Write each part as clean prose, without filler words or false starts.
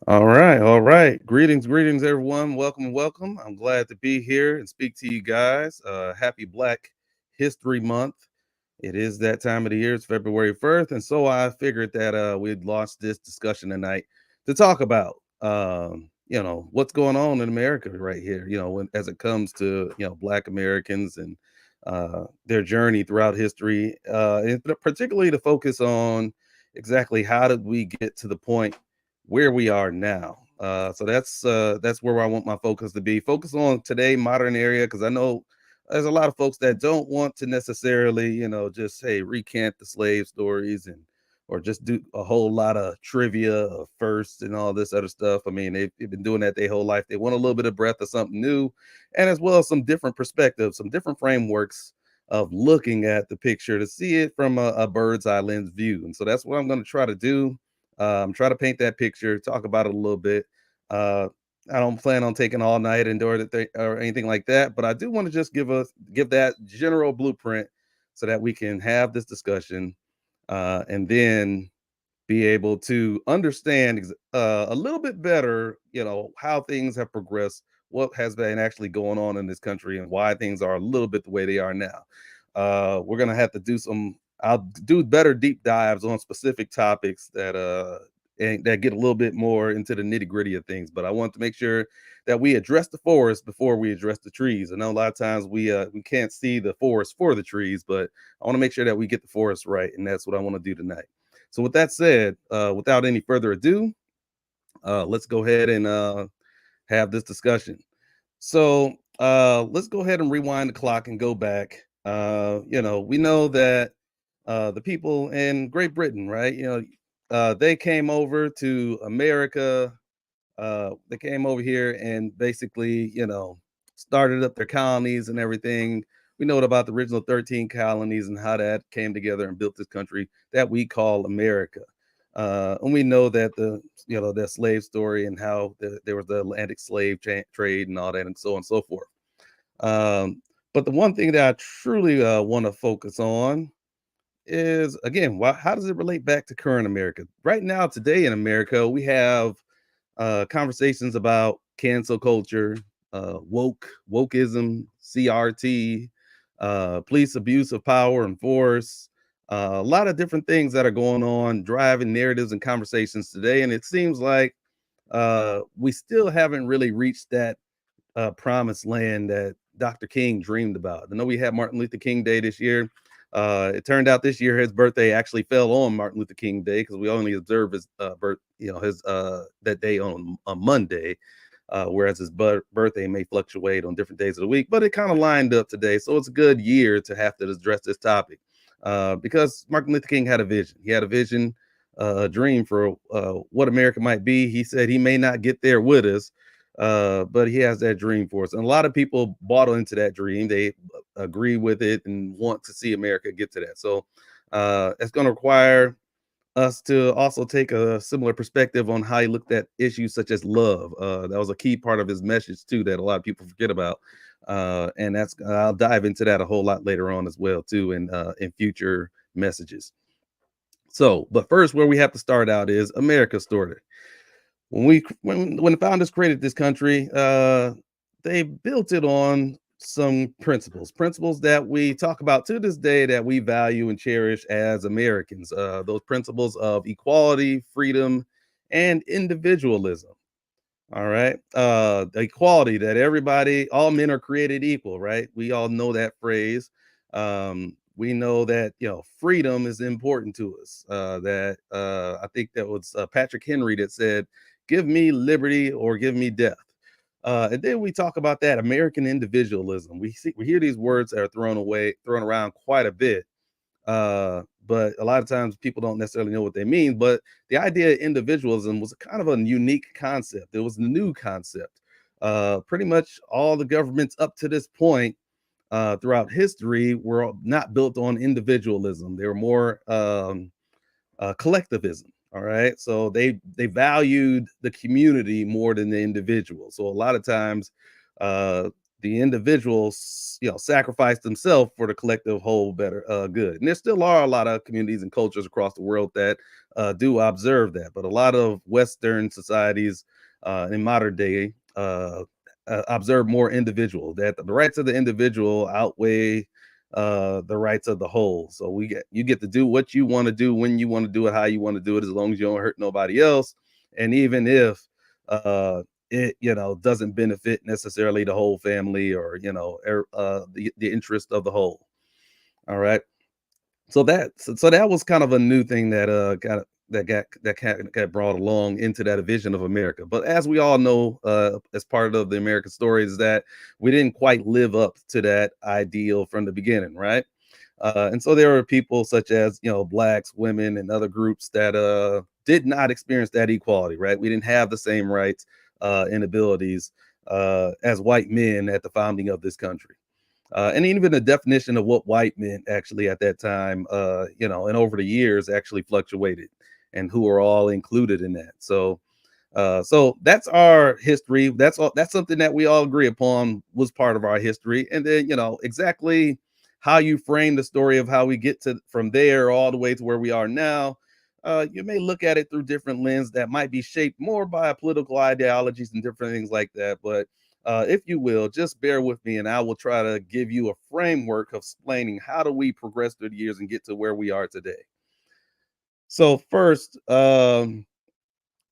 All right, all right. Greetings, everyone. Welcome, welcome. I'm glad to be here and speak to you guys. Happy Black History Month. It is that time of the year. It's February 1st, and so I figured that we'd launch this discussion tonight to talk about, what's going on in America right here. As it comes to Black Americans and their journey throughout history, and particularly to focus on exactly how did we get to the point where we are now. So that's where I want my focus to be. Focus on today, modern area, because I know there's a lot of folks that don't want to necessarily, just say recant the slave stories and or just do a whole lot of trivia of first and all this other stuff. I mean, they've been doing that their whole life. They want a little bit of breath of something new, and as well as some different perspectives, some different frameworks of looking at the picture to see it from a bird's eye lens view. And so that's what I'm going to try to do. Try to paint that picture, talk about it a little bit. Uh, I don't plan on taking all night and or anything like that, but I do want to just give that general blueprint so that we can have this discussion and then be able to understand a little bit better, how things have progressed, what has been actually going on in this country, and why things are a little bit the way they are now. We're gonna have to do some. I'll do better deep dives on specific topics that get a little bit more into the nitty gritty of things. But I want to make sure that we address the forest before we address the trees. I know a lot of times we can't see the forest for the trees, but I want to make sure that we get the forest right, and that's what I want to do tonight. So, with that said, without any further ado, let's go ahead and have this discussion. So, let's go ahead and rewind the clock and go back. We know that the people in Great Britain, right? They came over to America. They came over here and basically, started up their colonies and everything. We know about the original 13 colonies and how that came together and built this country that we call America. And we know that the slave story and how there was the Atlantic slave trade and all that and so on and so forth. Um, but the one thing that I truly want to focus on is again, how does it relate back to current America? Right now, today in America, we have conversations about cancel culture, wokeism, CRT, police abuse of power and force, a lot of different things that are going on, driving narratives and conversations today. And it seems like we still haven't really reached that promised land that Dr. King dreamed about. I know we had Martin Luther King Day this year. It turned out this year his birthday actually fell on Martin Luther King Day because we only observe his his that day on a Monday, whereas his birthday may fluctuate on different days of the week. But it kind of lined up today, so it's a good year to have to address this topic because Martin Luther King had a vision. He had a vision, a dream for what America might be. He said he may not get there with us, but he has that dream for us. And a lot of people bought into that dream. They agree with it and want to see America get to that. So it's going to require us to also take a similar perspective on how he looked at issues such as love. That was a key part of his message too that a lot of people forget about. And that's I'll dive into that a whole lot later on as well too in future messages. So, but first, where we have to start out is America's story. When the founders created this country, they built it on some principles that we talk about to this day that we value and cherish as Americans. Those principles of equality, freedom, and individualism. All right, the equality that all men are created equal. Right, we all know that phrase. We know that freedom is important to us. I think that was Patrick Henry that said, "Give me liberty or give me death." And then we talk about that American individualism. We hear these words that are thrown around quite a bit, but a lot of times people don't necessarily know what they mean. But the idea of individualism was kind of a unique concept. It was a new concept. Pretty much all the governments up to this point throughout history were not built on individualism. They were more collectivism. All right, so they valued the community more than the individual. So a lot of times, the individuals, sacrificed themselves for the collective whole better good. And there still are a lot of communities and cultures across the world that do observe that, but a lot of Western societies in modern day observe more individual, that the rights of the individual outweigh the rights of the whole. So you get to do what you want to do when you want to do it, how you want to do it, as long as you don't hurt nobody else. And even if it doesn't benefit necessarily the whole family, or the interest of the whole. All right. So that was kind of a new thing that got brought along into that vision of America. But as we all know, as part of the American story, is that we didn't quite live up to that ideal from the beginning, right? And so there were people such as blacks, women, and other groups that did not experience that equality, right? We didn't have the same rights and abilities as white men at the founding of this country. And even the definition of what white meant actually at that time, and over the years actually fluctuated, and who are all included in that. So that's our history. That's all. That's something that we all agree upon was part of our history. And then exactly how you frame the story of how we get to from there all the way to where we are now. You may look at it through different lens that might be shaped more by political ideologies and different things like that. But if you will, just bear with me, and I will try to give you a framework of explaining how do we progress through the years and get to where we are today. So first, so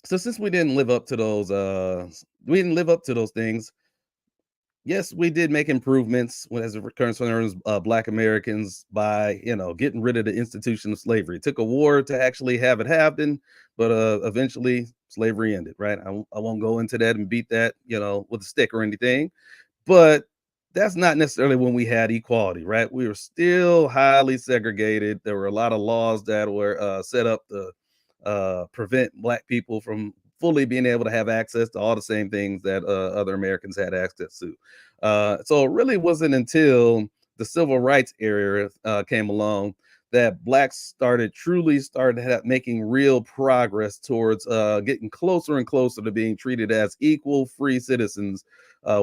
since we didn't live up to those things. Yes, we did make improvements as it concerns Black Americans by getting rid of the institution of slavery. It took a war to actually have it happen, but eventually slavery ended. Right? I won't go into that and beat that with a stick or anything, but that's not necessarily when we had equality. Right? We were still highly segregated. There were a lot of laws that were set up to prevent Black people from fully being able to have access to all the same things that other Americans had access to. So it really wasn't until the civil rights era came along that blacks started making real progress towards getting closer and closer to being treated as equal free citizens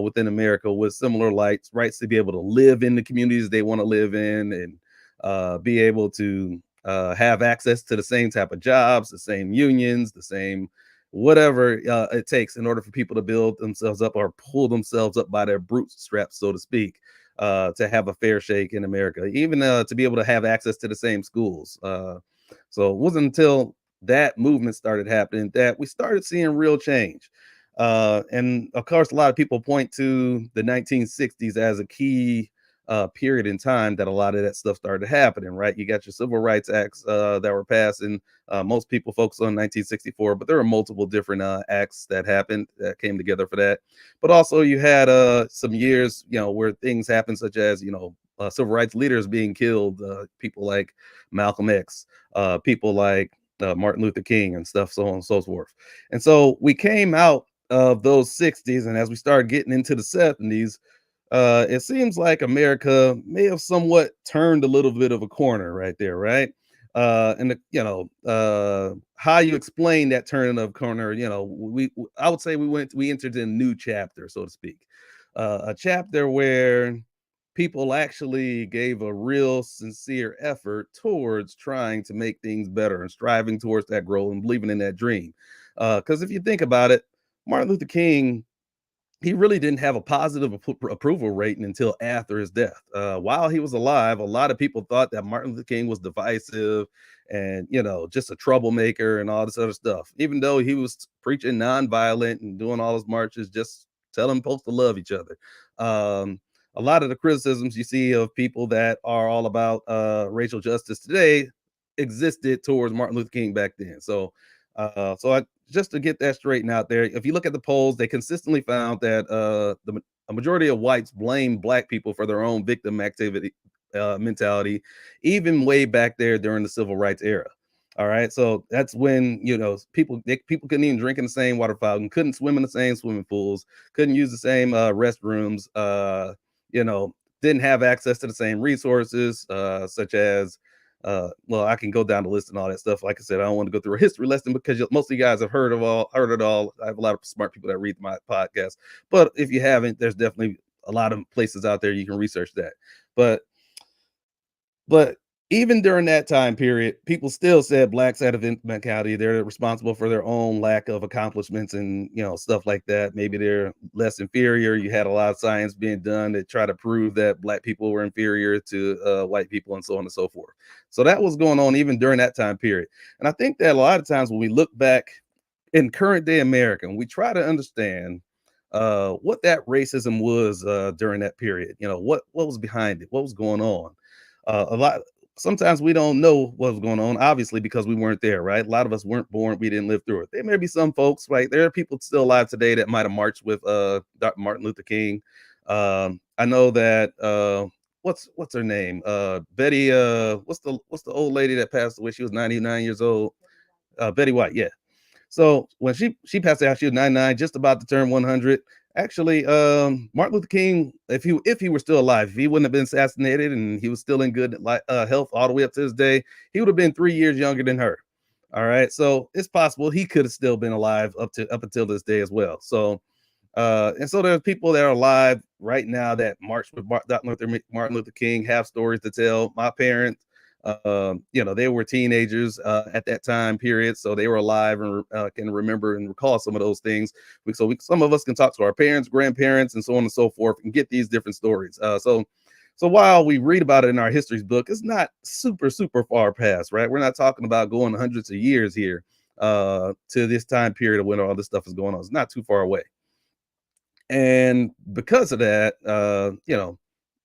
within America, with similar rights to be able to live in the communities they want to live in, and be able to have access to the same type of jobs, the same unions, the same whatever it takes in order for people to build themselves up or pull themselves up by their bootstraps, so to speak, to have a fair shake in America, even to be able to have access to the same schools. So it wasn't until that movement started happening that we started seeing real change. And of course, a lot of people point to the 1960s as a key period in time that a lot of that stuff started happening, right? You got your civil rights acts that were passed, and most people focus on 1964, but there are multiple different acts that happened that came together for that. But also, you had some years, where things happened, such as civil rights leaders being killed, people like Malcolm X, people like Martin Luther King, and stuff, so on and so forth. And so we came out of those 60s, and as we started getting into the 70s, it seems like America may have somewhat turned a little bit of a corner right there, right? How you explain that turning of corner, I would say we entered a new chapter, so to speak, a chapter where people actually gave a real sincere effort towards trying to make things better and striving towards that goal and believing in that dream. Because if you think about it, Martin Luther King, he really didn't have a positive approval rating until after his death. While he was alive, a lot of people thought that Martin Luther King was divisive and, just a troublemaker and all this other stuff, even though he was preaching nonviolent and doing all his marches, just telling folks to love each other. A lot of the criticisms you see of people that are all about racial justice today existed towards Martin Luther King back then. Just to get that straightened out there, if you look at the polls, they consistently found that a majority of whites blame Black people for their own victim activity mentality, even way back there during the civil rights era. All right, so that's when people couldn't even drink in the same water fountain, couldn't swim in the same swimming pools, couldn't use the same restrooms, you know, didn't have access to the same resources, such as well, I can go down the list and all that stuff. Like I said, I don't want to go through a history lesson because most of you guys have heard it all. I have a lot of smart people that read my podcast, but if you haven't, there's definitely a lot of places out there you can research that. But but even during that time period, people still said blacks had a mentality. They're responsible for their own lack of accomplishments and stuff like that. Maybe they're less inferior. You had a lot of science being done to try to prove that black people were inferior to white people and so on and so forth. So that was going on even during that time period. And I think that a lot of times when we look back in current day America, and we try to understand what that racism was during that period. What was behind it, what was going on. A lot Sometimes we don't know what was going on, obviously, because we weren't there, right? A lot of us weren't born, we didn't live through it. There may be some folks, right? There are people still alive today that might have marched with Dr. Martin Luther King. I know that what's her name? Betty, what's the old lady that passed away? She was 99 years old. Betty White, yeah. So when she passed out, she was 99, just about to turn 100. Actually, Martin Luther King, if he were still alive, if he wouldn't have been assassinated and he was still in good health all the way up to this day, he would have been 3 years younger than her. All right, so it's possible he could have still been alive up until this day as well. So and so there's people that are alive right now that marched with Martin Luther King, have stories to tell. My parents, they were teenagers at that time period, so they were alive and can remember and recall some of those things. Some of us can talk to our parents, grandparents, and so on and so forth, and get these different stories. So while we read about it in our histories book, it's not super far past, right? We're not talking about going hundreds of years here to this time period of when all this stuff is going on. It's not too far away. And because of that,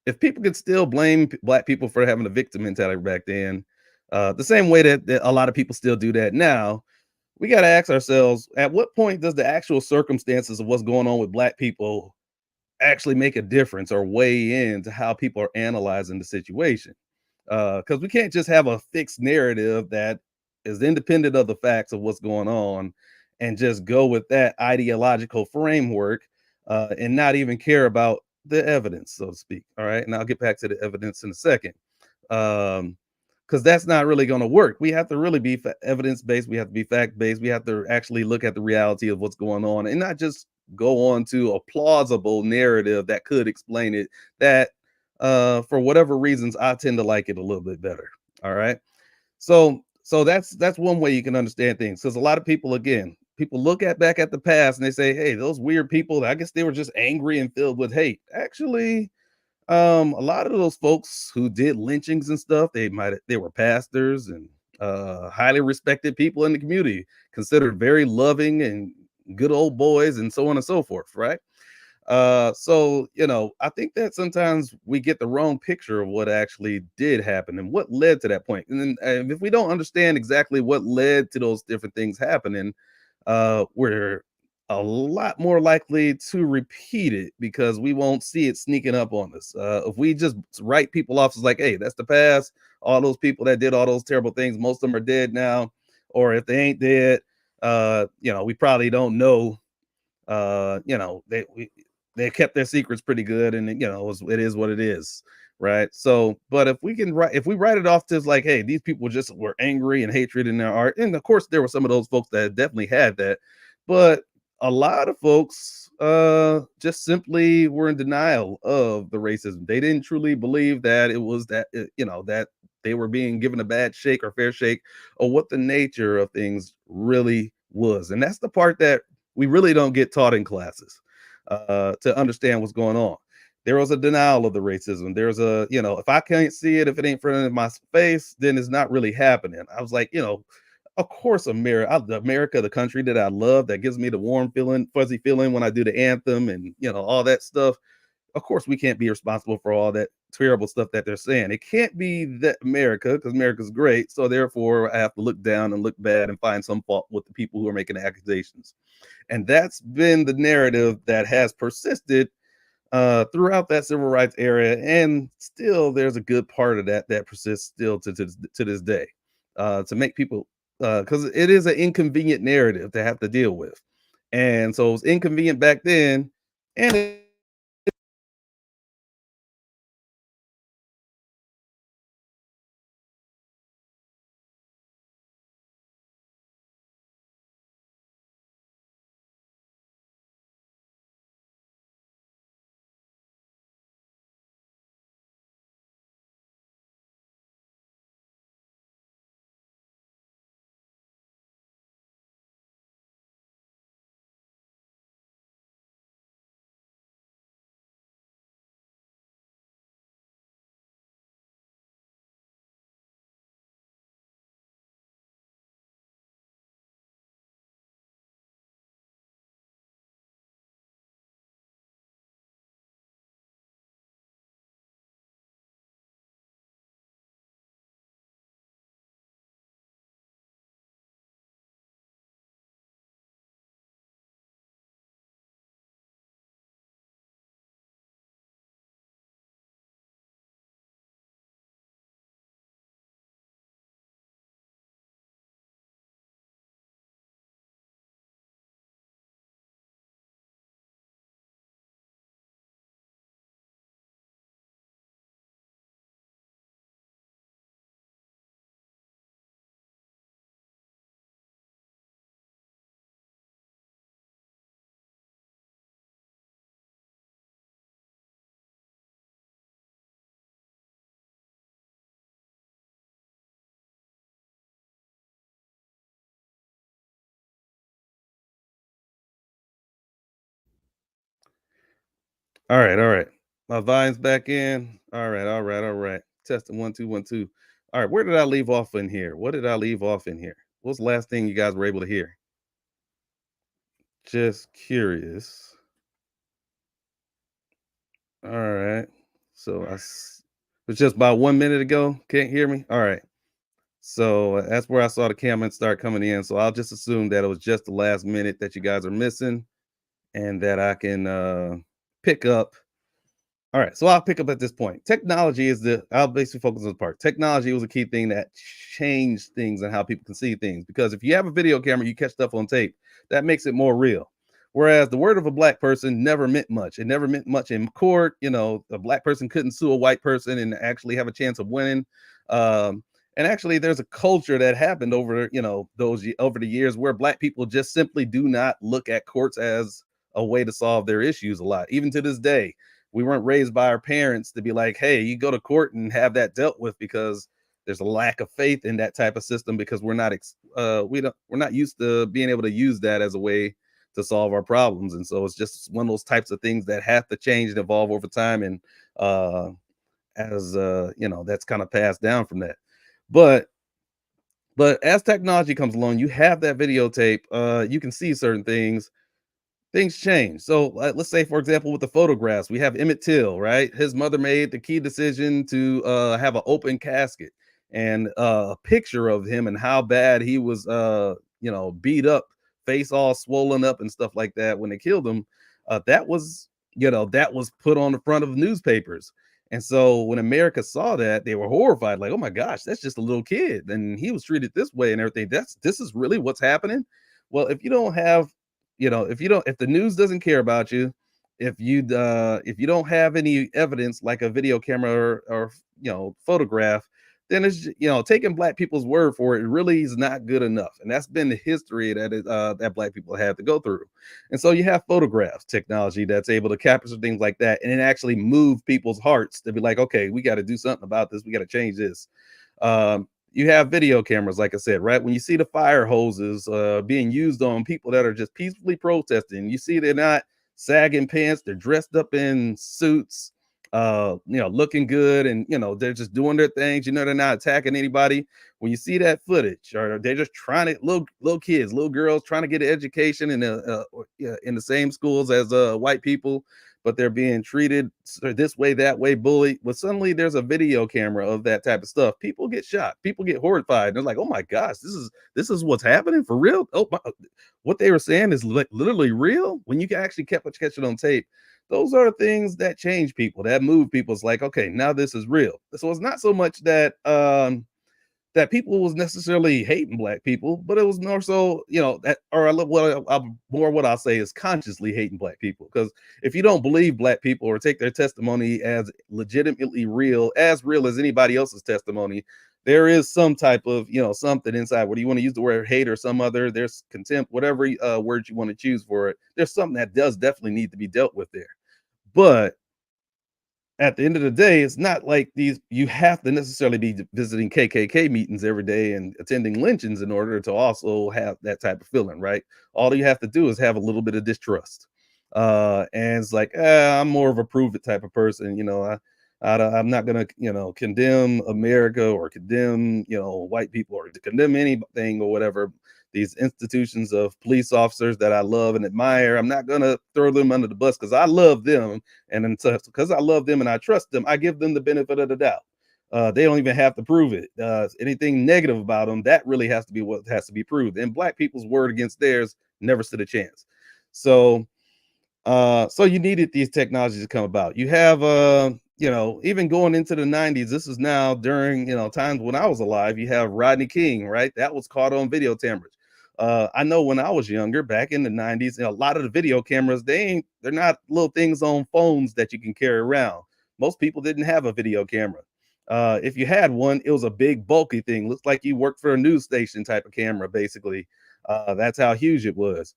if people could still blame black people for having a victim mentality back then, the same way that a lot of people still do that now, we got to ask ourselves, at what point does the actual circumstances of what's going on with black people actually make a difference or weigh into how people are analyzing the situation? Because we can't just have a fixed narrative that is independent of the facts of what's going on and just go with that ideological framework and not even care about the evidence, so to speak. All right. And I'll get back to the evidence in a second. Because that's not really going to work. We have to really be evidence based. We have to be fact based. We have to actually look at the reality of what's going on and not just go on to a plausible narrative that could explain it. That for whatever reasons, I tend to like it a little bit better. All right. So that's one way you can understand things. Because a lot of people, again, people look at back at the past and they say, hey, those weird people, I guess they were just angry and filled with hate. Actually, a lot of those folks who did lynchings and stuff, they were pastors and highly respected people in the community, considered very loving and good old boys and so on and so forth, right? So I think that sometimes we get the wrong picture of what actually did happen and what led to that point. And then if we don't understand exactly what led to those different things happening, we're a lot more likely to repeat it because we won't see it sneaking up on us. If we just write people off as like, hey, that's the past, all those people that did all those terrible things, most of them are dead now, or if they ain't dead, we probably don't know. They kept their secrets pretty good, and it is what it is, right? So, but if we write it off as like, hey, these people just were angry and hatred in their art, and of course there were some of those folks that definitely had that, but a lot of folks just simply were in denial of the racism. They didn't truly believe that it was that they were being given a bad shake or fair shake, or what the nature of things really was. And that's the part that we really don't get taught in classes to understand what's going on. There was a denial of the racism. There's if I can't see it, if it ain't in front of my face, then it's not really happening. I was like, of course, America, the country that I love, that gives me the warm feeling, fuzzy feeling when I do the anthem and all that stuff. Of course, we can't be responsible for all that terrible stuff that they're saying. It can't be that America, because America's great. So therefore, I have to look down and look bad and find some fault with the people who are making the accusations. And that's been the narrative that has persisted throughout that civil rights era, and still there's a good part of that persists still to this day, to make people because it is an inconvenient narrative to have to deal with, and so it was inconvenient back then, and All right, all right. My vine's back in. All right, all right, all right. Testing 1 2 1 2. All right, where did I leave off in here? What did I leave off in here? What's the last thing you guys were able to hear? Just curious. All right. It was just about 1 minute ago. Can't hear me. All right. So that's where I saw the comments start coming in. So I'll just assume that it was just the last minute that you guys are missing, and that I can pick up. All right, so I'll pick up at this point. Technology is I'll basically focus on the part. Technology was a key thing that changed things and how people can see things. Because if you have a video camera, you catch stuff on tape, that makes it more real. Whereas the word of a black person never meant much. It never meant much in court. You know, a black person couldn't sue a white person and actually have a chance of winning. Um, and actually, there's a culture that happened over, over the years where black people just simply do not look at courts as a way to solve their issues a lot. Even to this day, we weren't raised by our parents to be like, hey, you go to court and have that dealt with, because there's a lack of faith in that type of system, because we're not used to being able to use that as a way to solve our problems. And so it's just one of those types of things that have to change and evolve over time. And as that's kind of passed down from that. But as technology comes along, you have that videotape, you can see certain things change. So let's say, for example, with the photographs, we have Emmett Till, right? His mother made the key decision to have an open casket, and a picture of him and how bad he was, beat up, face all swollen up and stuff like that when they killed him. That was put on the front of newspapers. And so when America saw that, they were horrified, like, oh my gosh, that's just a little kid. And he was treated this way and everything. This is really what's happening. Well, if you don't have if the news doesn't care about you, if you don't have any evidence like a video camera or photograph, then taking black people's word for it really is not good enough. And that's been the history that black people have to go through. And so you have photographs technology that's able to capture things like that, and it actually move people's hearts to be like, okay, we got to do something about this, we got to change this. You have video cameras, like I said, right? When you see the fire hoses being used on people that are just peacefully protesting, you see they're not sagging pants, they're dressed up in suits, looking good, and they're just doing their things. They're not attacking anybody. When you see that footage, or they're just trying to little kids, little girls trying to get an education in the same schools as white people, but they're being treated this way, that way, bullied. But suddenly there's a video camera of that type of stuff. People get shocked. People get horrified. They're like, "Oh my gosh, this is what's happening for real." What they were saying is literally real. When you can actually catch it on tape, those are things that change people, that move people. It's like, okay, now this is real. So it's not so much that people was necessarily hating black people, but it was more so, that, or more what I'll say is consciously hating black people. Because if you don't believe black people or take their testimony as legitimately real as anybody else's testimony, there is some type of, something inside. Whether you want to use the word hate or some other, there's contempt, whatever word you want to choose for it. There's something that does definitely need to be dealt with there. But at the end of the day, it's not like you have to necessarily be visiting KKK meetings every day and attending lynchings in order to also have that type of feeling, right? All you have to do is have a little bit of distrust. And it's like, I'm more of a prove it type of person. I'm not gonna, condemn America or condemn, white people or to condemn anything or whatever. These institutions of police officers that I love and admire, I'm not gonna throw them under the bus because I love them, and then because I love them and I trust them, I give them the benefit of the doubt. They don't even have to prove it. Anything negative about them, that really has to be what has to be proved. And black people's word against theirs never stood a chance. So so you needed these technologies to come about. You have even going into the 90s, this is now during, times when I was alive, you have Rodney King, right? That was caught on video cameras. I know when I was younger, back in the 90s, a lot of the video cameras, they're not little things on phones that you can carry around. Most people didn't have a video camera. If you had one, it was a big bulky thing. Looks like you worked for a news station type of camera, basically. That's how huge it was.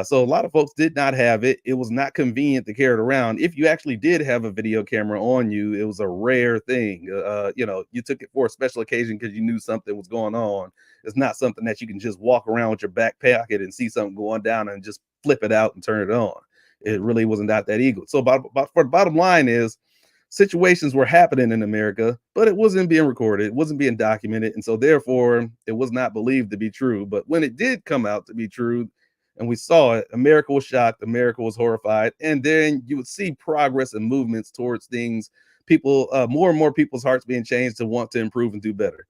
So a lot of folks did not have it. It was not convenient to carry it around. If you actually did have a video camera on you, it was a rare thing. You took it for a special occasion because you knew something was going on. It's not something that you can just walk around with your back pocket and see something going down and just flip it out and turn it on. it really wasn't that eagle. So, for the bottom line is, situations were happening in America, but it wasn't being recorded, it wasn't being documented, and so therefore it was not believed to be true. But when it did come out to be true, and we saw it, America was shocked, America was horrified, and then you would see progress and movements towards things. People, more and more people's hearts being changed to want to improve and do better.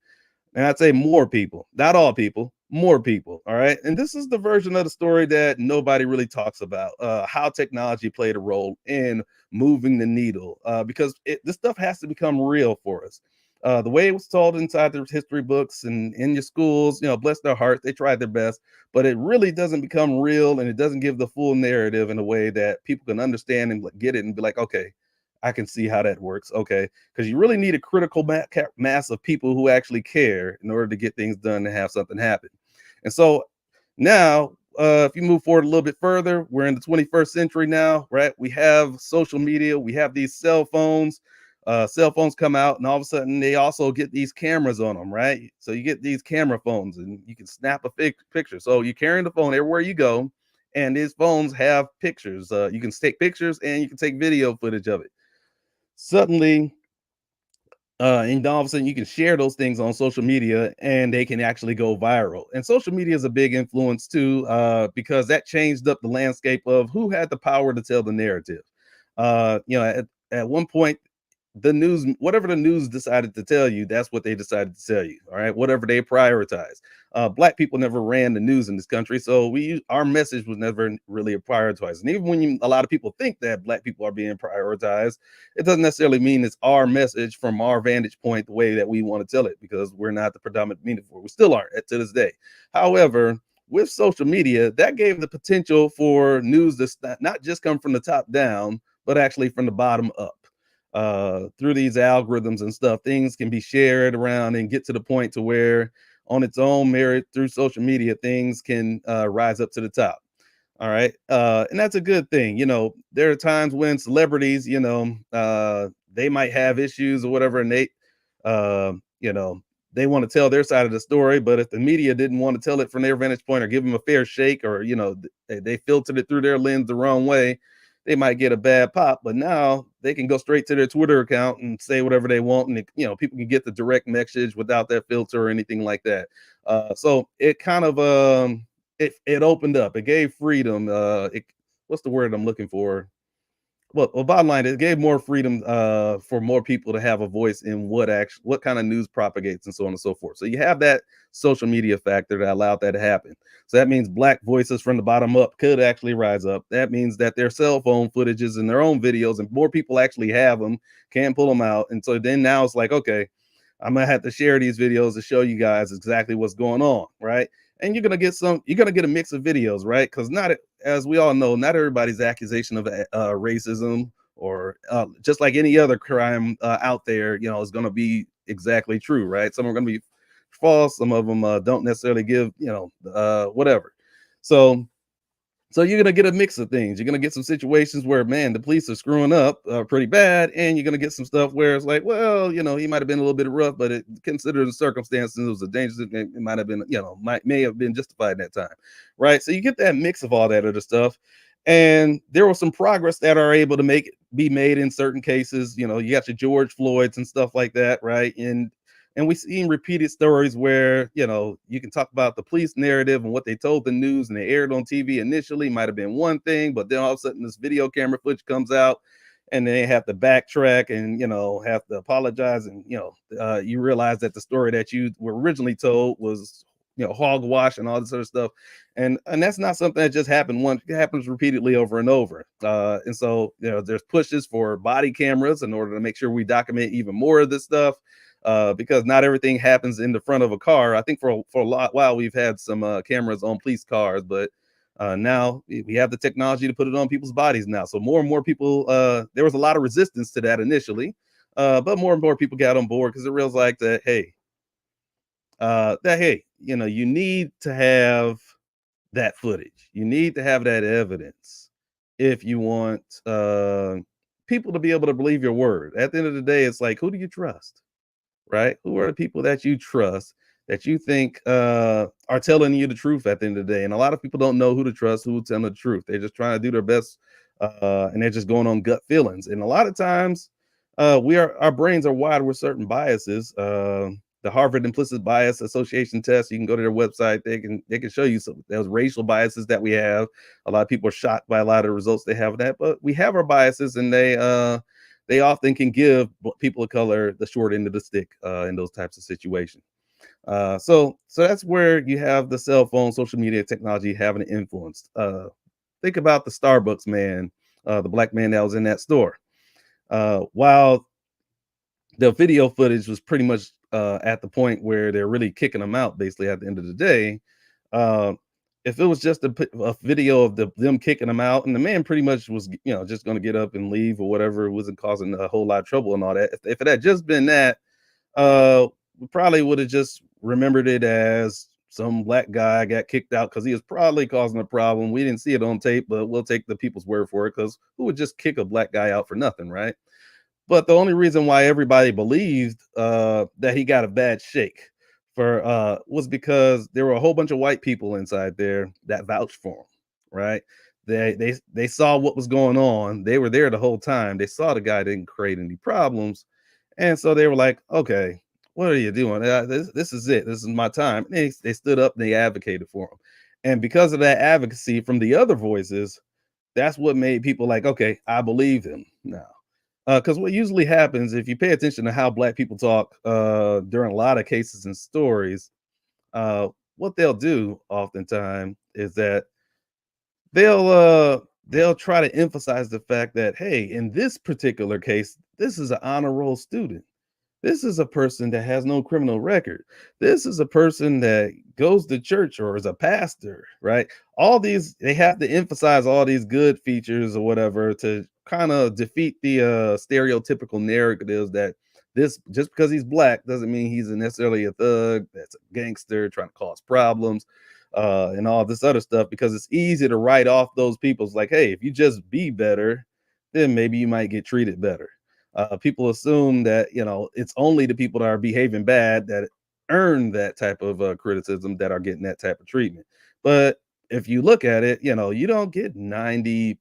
And I'd say more people, not all people, more people. All right. And this is the version of the story that nobody really talks about, how technology played a role in moving the needle, because this stuff has to become real for us. The way it was told inside the history books and in your schools, bless their hearts, they tried their best, but it really doesn't become real, and it doesn't give the full narrative in a way that people can understand and get it and be like, okay, I can see how that works. Okay, because you really need a critical mass of people who actually care in order to get things done and have something happen. And so now, if you move forward a little bit further, we're in the 21st century now, right? We have social media, we have these cell phones. Cell phones come out, and all of a sudden they also get these cameras on them, right? So you get these camera phones, and you can snap a picture. So you're carrying the phone everywhere you go, and these phones have pictures. You can take pictures and you can take video footage of it. Suddenly, and all of a sudden you can share those things on social media and they can actually go viral. And social media is a big influence too, because that changed up the landscape of who had the power to tell the narrative. At one point, the news, whatever the news decided to tell you, that's what they decided to tell you. All right, whatever they prioritize. Black people never ran the news in this country, so our message was never really prioritized. And even when a lot of people think that Black people are being prioritized, it doesn't necessarily mean it's our message from our vantage point the way that we want to tell it, because we're not the predominant media for it. We still aren't to this day. However, with social media, that gave the potential for news to not just come from the top down, but actually from the bottom up. Through these algorithms and stuff, things can be shared around and get to the point to where, on its own merit, through social media, things can rise up to the top. All right. And that's a good thing. There are times when celebrities, they might have issues or whatever, and uh, you know, they want to tell their side of the story. But if the media didn't want to tell it from their vantage point or give them a fair shake, or, they filtered it through their lens the wrong way, they might get a bad pop. But now they can go straight to their Twitter account and say whatever they want. And, people can get the direct message without that filter or anything like that. So it kind of, it opened up. It gave freedom. What's the word I'm looking for? Well, bottom line, it gave more freedom for more people to have a voice in what kind of news propagates and so on and so forth. So you have that social media factor that allowed that to happen. So that means Black voices from the bottom up could actually rise up. That means that their cell phone footages and their own videos, and more people actually have them, can pull them out. And so then now it's like, okay, I'm gonna have to share these videos to show you guys exactly what's going on, right? And you're gonna get a mix of videos, right? Because not, as we all know, not everybody's accusation of racism or just like any other crime out there, is gonna be exactly true, right? Some are gonna be false, some of them don't necessarily give, whatever. So you're gonna get a mix of things. You're gonna get some situations where, man, the police are screwing up pretty bad, and you're gonna get some stuff where it's like, well, he might have been a little bit rough, but considering the circumstances, it was a dangerous. It might have been, may have been justified at that time, right? So you get that mix of all that other stuff, and there was some progress that are able to be made in certain cases. You got your George Floyd's and stuff like that, right? And we've seen repeated stories where, you can talk about the police narrative and what they told the news and they aired on TV initially might have been one thing, but then all of a sudden this video camera footage comes out and they have to backtrack and, have to apologize. And, you realize that the story that you were originally told was, hogwash and all this other stuff. And that's not something that just happened once. It happens repeatedly over and over. And so, there's pushes for body cameras in order to make sure we document even more of this stuff. Because not everything happens in the front of a car. I think for a while we've had some cameras on police cars, but now we have the technology to put it on people's bodies now. So more and more people, there was a lot of resistance to that initially, but more and more people got on board because it realized like that, hey, you need to have that footage. You need to have that evidence if you want people to be able to believe your word. At the end of the day, it's like, who do you trust? Right? Who are the people that you trust that you think are telling you the truth at the end of the day? And a lot of people don't know who to trust, who will tell them the truth. They're just trying to do their best and they're just going on gut feelings. And a lot of times, our brains are wired with certain biases. The Harvard Implicit Bias Association test. You can go to their website. They can show you some those racial biases that we have. A lot of people are shocked by a lot of the results they have of that, but we have our biases, and they often can give people of color the short end of the stick in those types of situations. So that's where you have the cell phone, social media technology having an influence. Think about the Starbucks man, the black man that was in that store. While the video footage was pretty much at the point where they're really kicking him out, basically at the end of the day. Uh, if it was just a video of them kicking him out, and the man pretty much was, just going to get up and leave or whatever, it wasn't causing a whole lot of trouble and all that. If it had just been that, we probably would have just remembered it as some black guy got kicked out because he was probably causing a problem. We didn't see it on tape, but we'll take the people's word for it because who would just kick a black guy out for nothing, right? But the only reason why everybody believed that he got a bad shake for was because there were a whole bunch of white people inside there that vouched for him, right? They saw what was going on. They were there the whole time. They saw the guy didn't create any problems, and so they were like, "Okay, what are you doing? This is it. This is my time." And they stood up and they advocated for him, and because of that advocacy from the other voices, that's what made people like, "Okay, I believe him now." Because what usually happens if you pay attention to how black people talk during a lot of cases and stories, what they'll do oftentimes is that they'll uh they'll try to emphasize the fact that, hey, in this particular case, this is an honor roll student. This is a person that has no criminal record. This is a person that goes to church or is a pastor, right? All these, they have to emphasize all these good features or whatever to kind of defeat the stereotypical narratives that this just because he's black doesn't mean he's necessarily a thug, that's a gangster trying to cause problems, and all this other stuff. Because it's easy to write off those people's like, hey, if you just be better, then maybe you might get treated better. People assume that it's only the people that are behaving bad that earn that type of criticism that are getting that type of treatment. But if you look at it, you don't get 90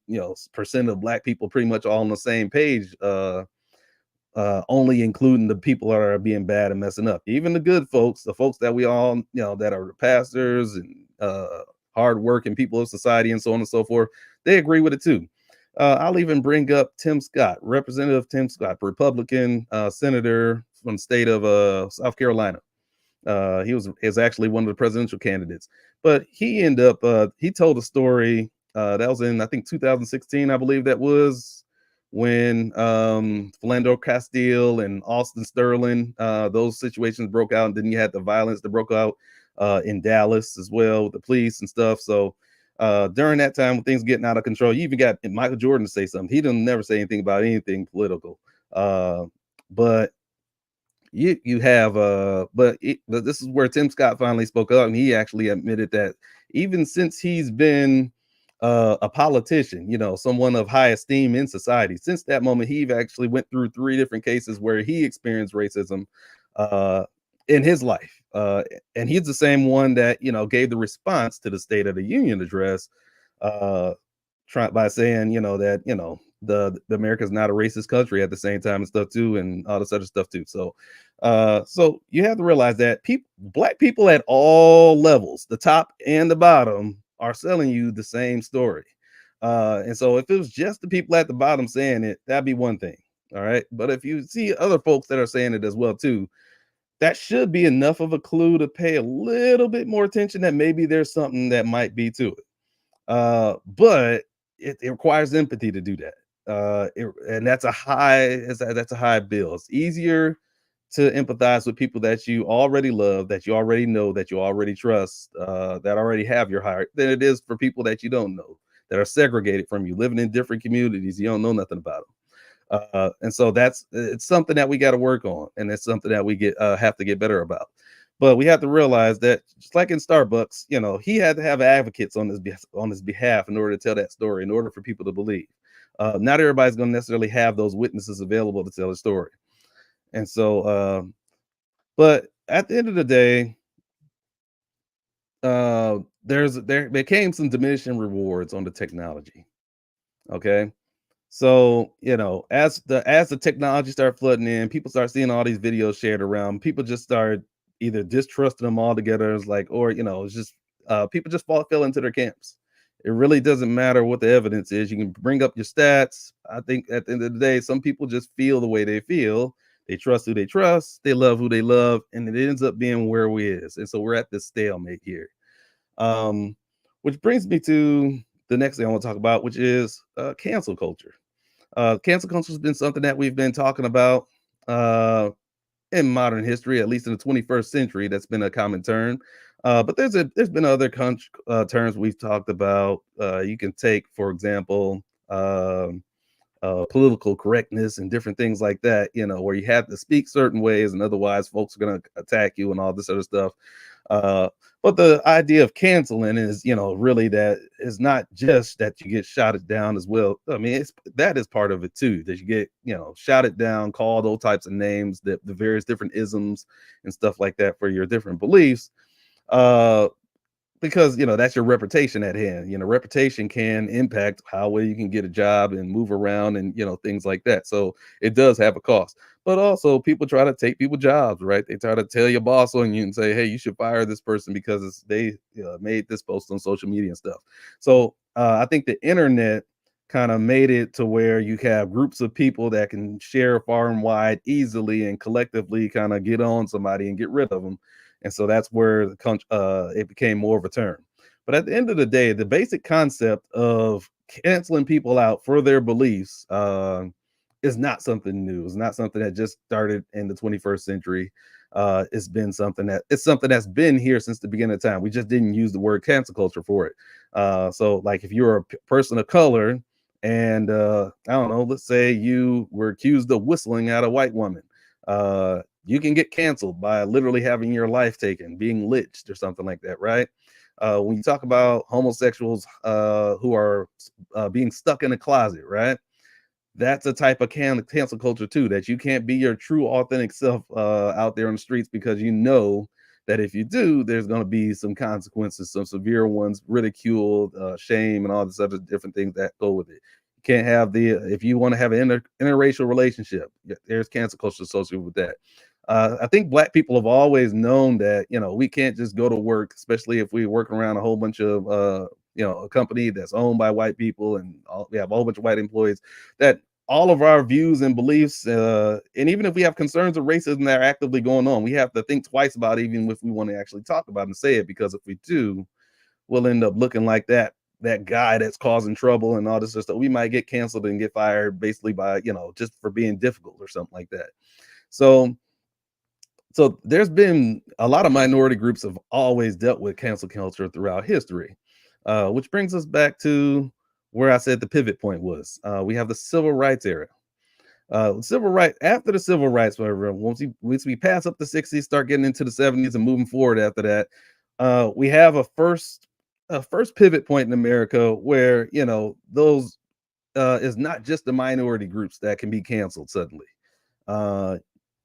percent of black people pretty much all on the same page. Only including the people that are being bad and messing up. Even the good folks, the folks that we all that are pastors and hardworking people of society and so on and so forth, they agree with it too. I'll even bring up Tim Scott, Representative Tim Scott, Republican senator from the state of South Carolina. He was actually one of the presidential candidates, but he told a story that was in I think 2016, I believe that was when Philando Castile and Austin Sterling, those situations broke out, and then you had the violence that broke out in Dallas as well with the police and stuff. So during that time when things getting out of control, you even got Michael Jordan to say something. He didn't never say anything about anything political, but you have but this is where Tim Scott finally spoke up, and he actually admitted that even since he's been a politician, someone of high esteem in society, since that moment he actually went through three different cases where he experienced racism uh in his life. And he's the same one that gave the response to the State of the Union address, uh try by saying, that the America's not a racist country at the same time and stuff too, and all this other stuff too. So you have to realize that black people at all levels, the top and the bottom, are selling you the same story. And so if it was just the people at the bottom saying it, that'd be one thing. All right. But if you see other folks that are saying it as well too, that should be enough of a clue to pay a little bit more attention that maybe there's something that might be to it. But it requires empathy to do that. And that's a high bill. It's easier to empathize with people that you already love, that you already know, that you already trust, that already have your heart, than it is for people that you don't know, that are segregated from you, living in different communities. You don't know nothing about them. And so it's something that we got to work on, and it's something that we get have to get better about. But we have to realize that just like in Starbucks, he had to have advocates on his behalf in order to tell that story, in order for people to believe. Not everybody's going to necessarily have those witnesses available to tell the story, and so. But at the end of the day, there became some diminishing rewards on the technology. Okay. So, as the technology start flooding in, people start seeing all these videos shared around. People just start either distrusting them altogether, it's like, or it's just people just fell into their camps. It really doesn't matter what the evidence is. You can bring up your stats. I think at the end of the day, some people just feel the way they feel. They trust who they trust. They love who they love, and it ends up being where we is. And so we're at this stalemate here. Um, which brings me to the next thing I want to talk about, which is cancel culture. Cancel culture has been something that we've been talking about uh, in modern history, at least in the 21st century. That's been a common term. But there's been other terms we've talked about. You can take, for example, political correctness and different things like that. Where you have to speak certain ways, and otherwise, folks are going to attack you and all this other stuff. Uh, but the idea of canceling is, really that is not just that you get shouted down as well. I mean, that is part of it too, that you get, shouted down, called all types of names, that the various different isms and stuff like that for your different beliefs. Uh, because that's your reputation at hand. Reputation can impact how well you can get a job and move around and things like that. So it does have a cost. But also people try to take people jobs, right? They try to tell your boss on you and say, hey, you should fire this person because they made this post on social media and stuff. So I think the internet kind of made it to where you have groups of people that can share far and wide easily and collectively kind of get on somebody and get rid of them. And so that's where it became more of a term. But at the end of the day, the basic concept of canceling people out for their beliefs is not something new. It's not something that just started in the 21st century. It's something that's been here since the beginning of time. We just didn't use the word cancel culture for it. So, like, if you're a person of color and I don't know, let's say you were accused of whistling at a white woman. You can get canceled by literally having your life taken, being lynched or something like that, right? When you talk about homosexuals who are being stuck in a closet, right? That's a type of cancel culture too, that you can't be your true authentic self out there on the streets because that if you do, there's going to be some consequences, some severe ones, ridicule, shame, and all this other different things that go with it. You can't have if you want to have an interracial relationship, there's cancel culture associated with that. I think Black people have always known that we can't just go to work, especially if we work around a whole bunch of a company that's owned by white people, and we have a whole bunch of white employees, that all of our views and beliefs, and even if we have concerns of racism that are actively going on, we have to think twice about it, even if we want to actually talk about it and say it, because if we do, we'll end up looking like that guy that's causing trouble and all this other stuff. We might get canceled and get fired basically by just for being difficult or something like that. So there's been a lot of minority groups have always dealt with cancel culture throughout history, which brings us back to where I said the pivot point was. We have the civil rights era. Civil right After the civil rights, whatever, once we pass up the 60s, start getting into the 70s and moving forward after that, we have a first pivot point in America where those is not just the minority groups that can be canceled suddenly. Uh,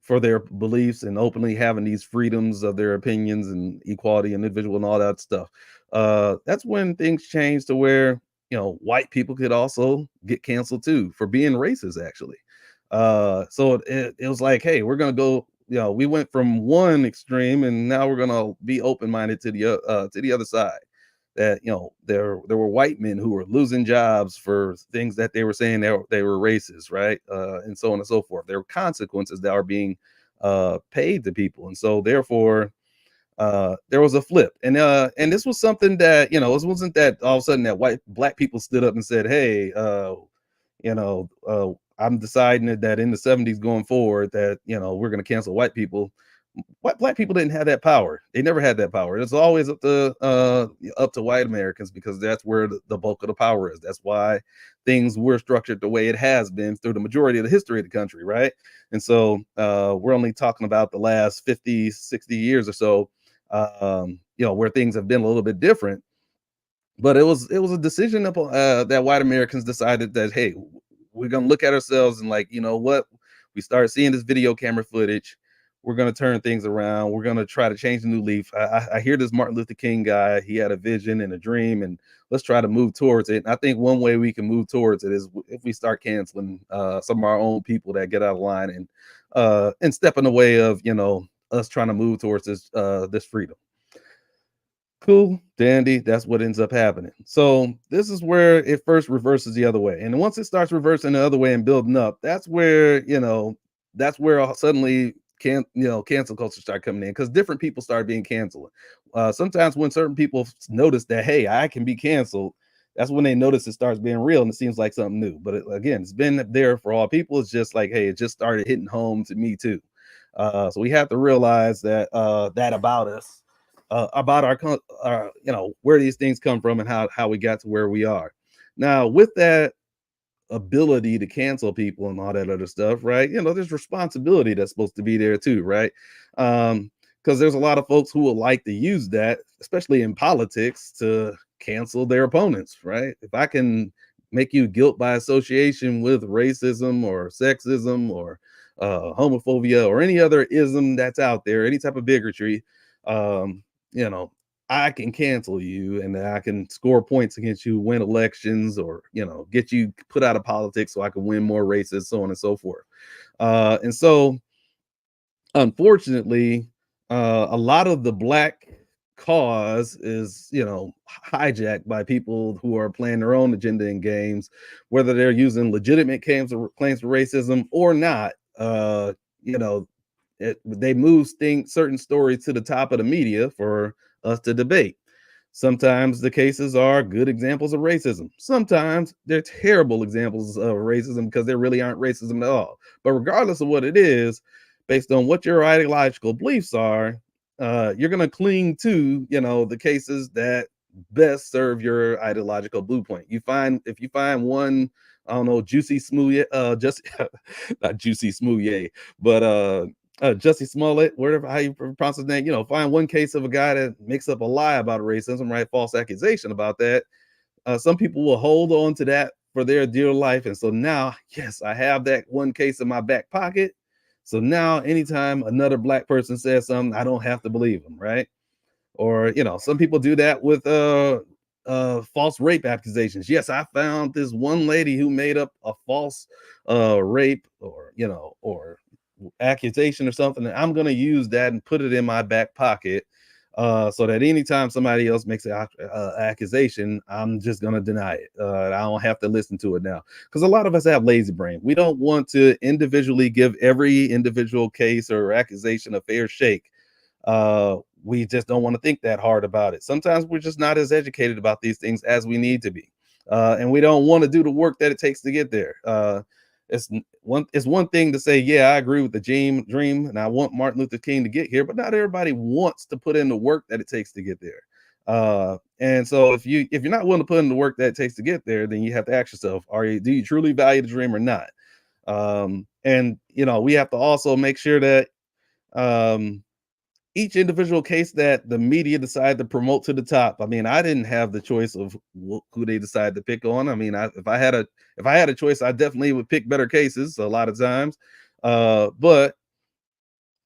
for their beliefs and openly having these freedoms of their opinions and equality and individual and all that stuff. That's when things change to where white people could also get canceled too for being racist, actually. So it was like, hey, we're gonna go. We went from one extreme, and now we're gonna be open minded to the other side. That there were white men who were losing jobs for things that they were saying they were racist, right? And so on and so forth. There were consequences that are being paid to people, and so therefore there was a flip. And this was something that it wasn't that all of a sudden that black people stood up and said, hey, I'm deciding that in the 70s going forward that we're going to cancel white people. Black people didn't have that power. They never had that power. It's always up to white Americans, because that's where the bulk of the power is. That's why things were structured the way it has been through the majority of the history of the country, right? And so we're only talking about the last 50, 60 years or so, where things have been a little bit different. But it was a decision that white Americans decided that, hey, we're gonna look at ourselves and, like, you know what? We started seeing this video camera footage. we're going to turn things around. We're going to try to change the new leaf. I hear this Martin Luther King guy. He had a vision and a dream, and let's try to move towards it. And I think one way we can move towards it is if we start canceling some of our own people that get out of line and step in the way of us trying to move towards this freedom. Cool, dandy. That's what ends up happening. So this is where it first reverses the other way, and once it starts reversing the other way and building up, that's where suddenly cancel culture start coming in because different people start being canceled. Sometimes when certain people notice that hey, I can be canceled, that's when they notice it starts being real and it seems like something new. But again, it's been there for all people. It's just like hey, it just started hitting home to me too. So we have to realize that about us, about our where these things come from and how we got to where we are. Now, with that ability to cancel people and all that other stuff, right? There's responsibility that's supposed to be there too, right? Because there's a lot of folks who will like to use that, especially in politics, to cancel their opponents, right? If I can make you guilt by association with racism or sexism or homophobia or any other ism that's out there, any type of bigotry, um, you know, I can cancel you and I can score points against you, win elections, or get you put out of politics so I can win more races, so on and so forth. And so, unfortunately, a lot of the black cause is hijacked by people who are playing their own agenda in games, whether they're using legitimate claims for racism or not. You know, they move certain stories to the top of the media for us to debate. Sometimes the cases are good examples of racism. Sometimes they're terrible examples of racism because they really aren't racism at all. But regardless of what it is, based on what your ideological beliefs are, you're going to cling to, the cases that best serve your ideological blueprint. If you find one, I don't know, juicy smooth, just not juicy smooth, but Jussie Smollett, whatever how you pronounce his name, find one case of a guy that makes up a lie about racism, right? False accusation about that. Some people will hold on to that for their dear life. And so now, yes, I have that one case in my back pocket. So now, anytime another black person says something, I don't have to believe them, right? Or, some people do that with false rape accusations. Yes, I found this one lady who made up a false rape or accusation or something, and I'm going to use that and put it in my back pocket so that anytime somebody else makes an accusation, I'm just going to deny it. I don't have to listen to it now because a lot of us have lazy brain. We don't want to individually give every individual case or accusation a fair shake. We just don't want to think that hard about it. Sometimes we're just not as educated about these things as we need to be. And we don't want to do the work that it takes to get there. It's one thing to say, yeah, I agree with the dream, and I want Martin Luther King to get here, but not everybody wants to put in the work that it takes to get there. And so if you're not willing to put in the work that it takes to get there, then you have to ask yourself, do you truly value the dream or not? And we have to also make sure that each individual case that the media decide to promote to the top. I mean, I didn't have the choice of who they decide to pick on. I mean, if I had a choice, I definitely would pick better cases a lot of times. But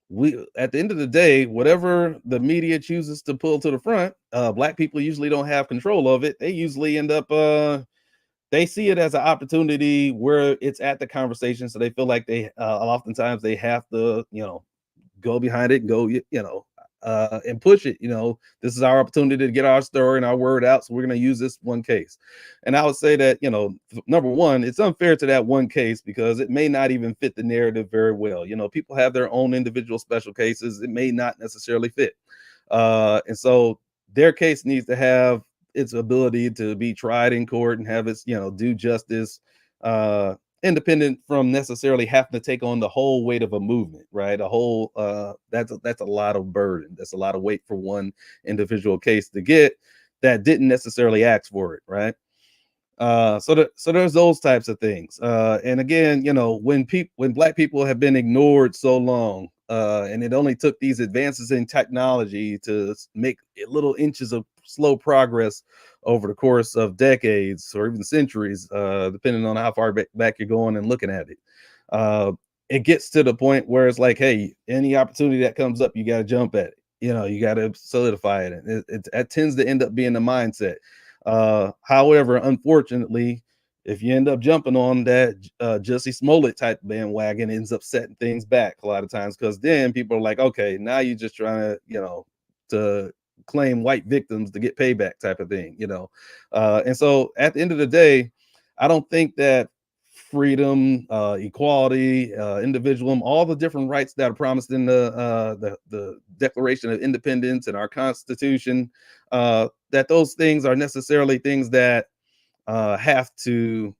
we at the end of the day, whatever the media chooses to pull to the front, black people usually don't have control of it. They usually end up they see it as an opportunity where it's at the conversation, so they feel like they oftentimes they have to go behind it and go, and push it. This is our opportunity to get our story and our word out. So we're going to use this one case. And I would say that, number one, it's unfair to that one case because it may not even fit the narrative very well. People have their own individual special cases. It may not necessarily fit. And so their case needs to have its ability to be tried in court and have its, due justice, independent from necessarily having to take on the whole weight of a movement, right? That's a lot of burden. That's a lot of weight for one individual case to get that didn't necessarily ask for it, right? So there's those types of things. And again, when black people have been ignored so long, and it only took these advances in technology to make little inches of slow progress over the course of decades or even centuries, depending on how far back you're going and looking at it. it gets to the point where it's like, hey, any opportunity that comes up, you got to jump at it. You got to solidify it. And it tends to end up being the mindset. However, unfortunately, if you end up jumping on that Jussie Smollett type bandwagon, it ends up setting things back a lot of times because then people are like, okay, now you're just trying to, to claim white victims to get payback type of thing. And so at the end of the day, I don't think that freedom, equality, individualism, all the different rights that are promised in the Declaration of Independence and our Constitution, that those things are necessarily things that have to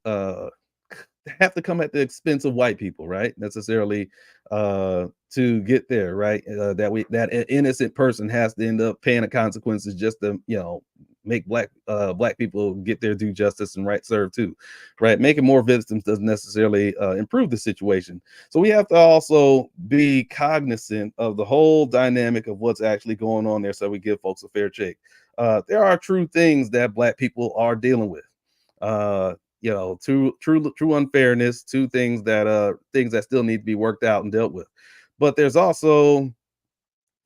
come at the expense of white people, right? Necessarily to get there, right? That an innocent person has to end up paying the consequences just to make black people get their due justice and right served too, right? Making more victims doesn't necessarily improve the situation. So we have to also be cognizant of the whole dynamic of what's actually going on there, so we give folks a fair shake. There are true things that black people are dealing with. True unfairness, two things that still need to be worked out and dealt with. But there's also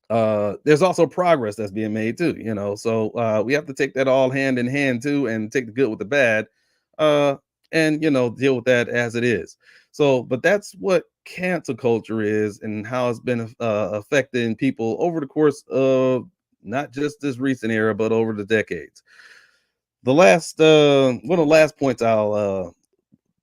progress that's being made too. So we have to take that all hand in hand too, and take the good with the bad, uh and deal with that as it is. So but that's what cancel culture is, and how it's been affecting people over the course of not just this recent era, but over the decades. The last One of the last points I'll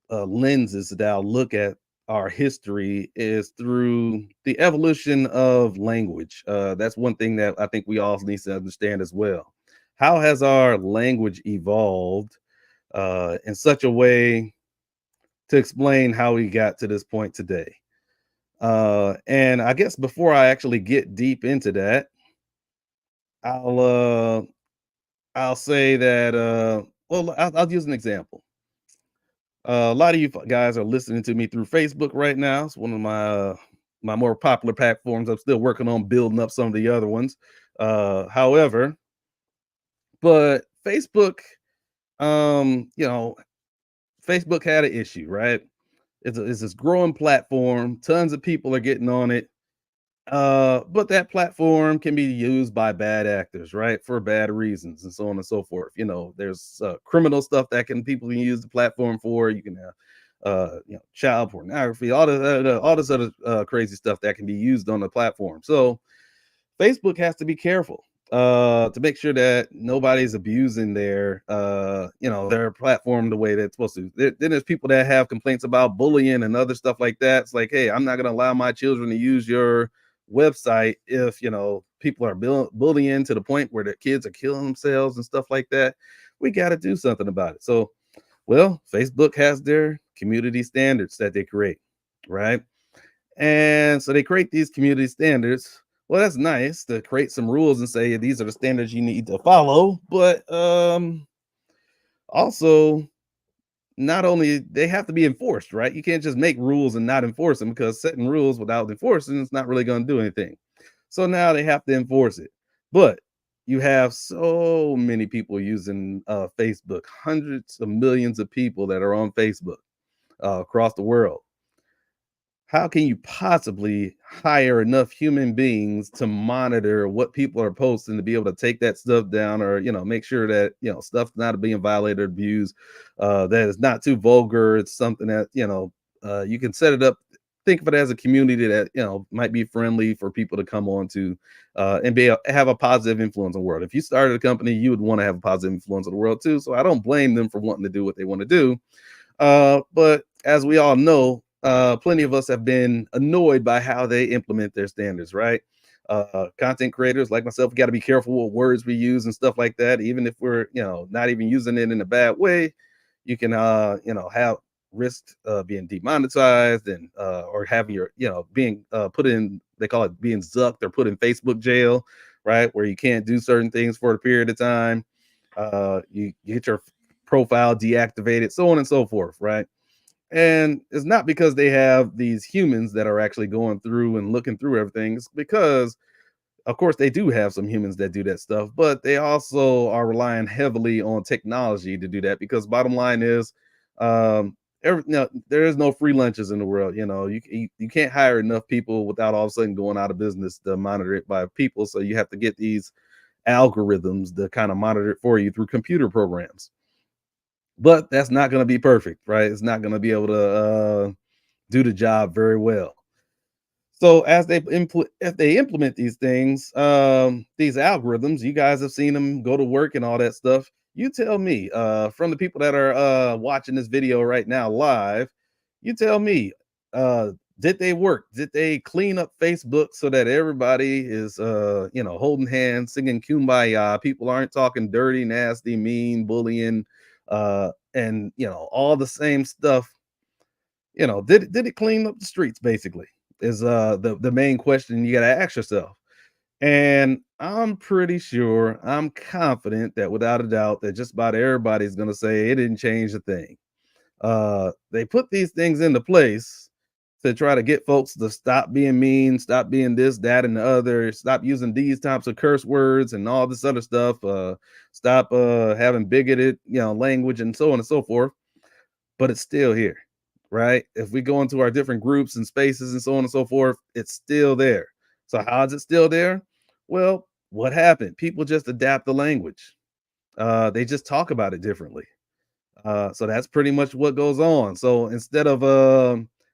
lenses that I'll look at our history is through the evolution of language. That's one thing that I think we all need to understand as well. How has our language evolved in such a way to explain how we got to this point today? And I guess before I actually get deep into that, I'll uh, I'll say that well, I'll use an example. A lot of you guys are listening to me through Facebook right now. It's one of my more popular platforms. I'm still working on building up some of the other ones. However, but um, you know, Facebook had an issue, right? It's this growing platform. Tons of people are getting on it. But that platform can be used by bad actors, right? For bad reasons and so on and so forth. There's criminal stuff that people can use the platform for. You can have child pornography, all this other crazy stuff that can be used on the platform. So Facebook has to be careful to make sure that nobody's abusing their platform the way that's supposed to. Then there's people that have complaints about bullying and other stuff like that. It's like, hey, I'm not going to allow my children to use your website if people are bullying to the point where the kids are killing themselves and stuff like that. We got to do something about it. So, well, Facebook has their community standards that they create, right? And so they create these community standards. Well, that's nice to create some rules and say these are the standards you need to follow, but also not only they have to be enforced, right? You can't just make rules and not enforce them, because setting rules without enforcing it's not really going to do anything. So now they have to enforce it. But you have so many people using Facebook, hundreds of millions of people that are on Facebook across the world. How can you possibly hire enough human beings to monitor what people are posting to be able to take that stuff down, or make sure that stuff's not being violated or abused, that is not too vulgar, it's something that you can set it up, think of it as a community that might be friendly for people to come on to, and have a positive influence on the world. If you started a company, you would want to have a positive influence on the world too, so I don't blame them for wanting to do what they want to do. But as we all know, plenty of us have been annoyed by how they implement their standards, right? Content creators like myself got to be careful what words we use and stuff like that. Even if we're, not even using it in a bad way, you can, have risk being demonetized, and or having your, being put in. They call it being zucked or put in Facebook jail, right? Where you can't do certain things for a period of time. You get your profile deactivated, so on and so forth, right? And it's not because they have these humans that are actually going through and looking through everything. It's because, of course, they do have some humans that do that stuff, but they also are relying heavily on technology to do that. Because bottom line is, no, there is no free lunches in the world. You can't hire enough people without all of a sudden going out of business to monitor it by people. So you have to get these algorithms to kind of monitor it for you through computer programs. But that's not going to be perfect, right? It's not going to be able to do the job very well. So if they implement these things, these algorithms, you guys have seen them go to work and all that stuff. You tell me, from the people that are watching this video right now live, you tell me, uh, did they work? Did they clean up Facebook so that everybody is, holding hands, singing "Kumbaya"? People aren't talking dirty, nasty, mean, bullying, and all the same stuff. Did it clean up the streets? Basically, is the main question you got to ask yourself. And I'm pretty sure, I'm confident that without a doubt, that just about everybody's going to say it didn't change a thing. They put these things into place to try to get folks to stop being mean, stop being this, that, and the other, stop using these types of curse words and all this other stuff, stop having bigoted, language and so on and so forth. But it's still here, right? If we go into our different groups and spaces and so on and so forth, it's still there. So how is it still there? Well, what happened? People just adapt the language. They just talk about it differently. So that's pretty much what goes on. So instead of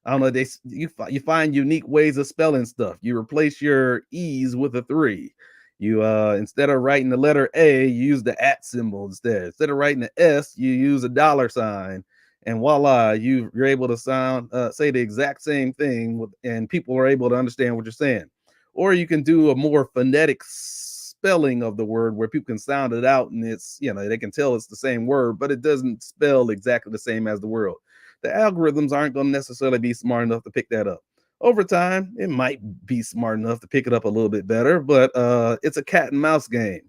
I don't know, you find unique ways of spelling stuff. You replace your e's with a three. You instead of writing the letter A, you use the at symbol instead. Instead of writing the S, you use a dollar sign, and voila, you're able to say the exact same thing, and people are able to understand what you're saying. Or you can do a more phonetic spelling of the word where people can sound it out, and they can tell it's the same word, but it doesn't spell exactly the same as the word. The algorithms aren't going to necessarily be smart enough to pick that up. Over time, it might be smart enough to pick it up a little bit better, but it's a cat and mouse game.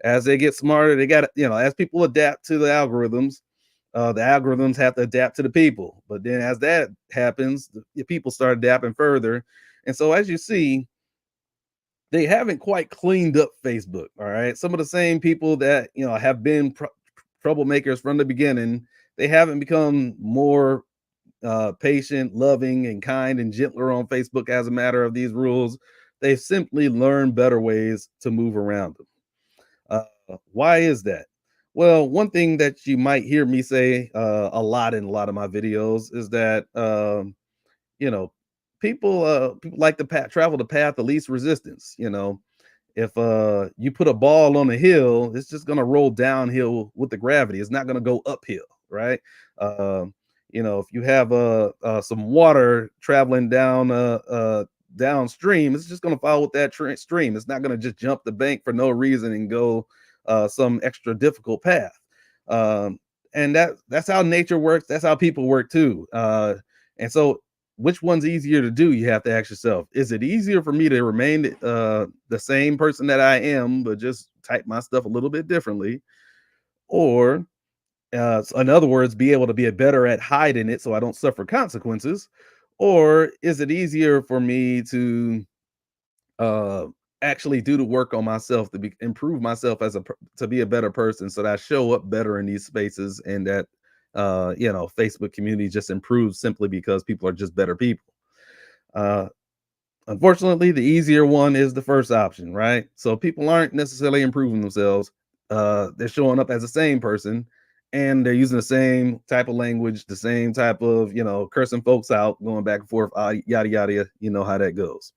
As they get smarter, they got as people adapt to the algorithms have to adapt to the people. But then as that happens, the people start adapting further. And so as you see, they haven't quite cleaned up Facebook. All right. Some of the same people that, have been troublemakers from the beginning, they haven't become more patient, loving, and kind and gentler on Facebook as a matter of these rules. They've simply learned better ways to move around them. Why is that? Well, one thing that you might hear me say a lot in a lot of my videos is that you know people like to travel the path of least resistance. If you put a ball on a hill, it's just going to roll downhill with the gravity. It's not going to go uphill, right? um, if you have some water traveling downstream, it's just going to follow with that stream. It's not going to just jump the bank for no reason and go some extra difficult path. um, and that's how nature works. That's how people work too. And so which one's easier to do? You have to ask yourself, is it easier for me to remain the same person that I am, but just type my stuff a little bit differently? Or, in other words, be able to be a better at hiding it so I don't suffer consequences? Or is it easier for me to uh, actually do the work on myself to improve myself to be a better person so that I show up better in these spaces, and that Facebook community just improves simply because people are just better people? Uh, Unfortunately, the easier one is the first option, right? So people aren't necessarily improving themselves. They're showing up as the same person, and they're using the same type of language, the same type of, cursing folks out, going back and forth, yada, yada. You know how that goes.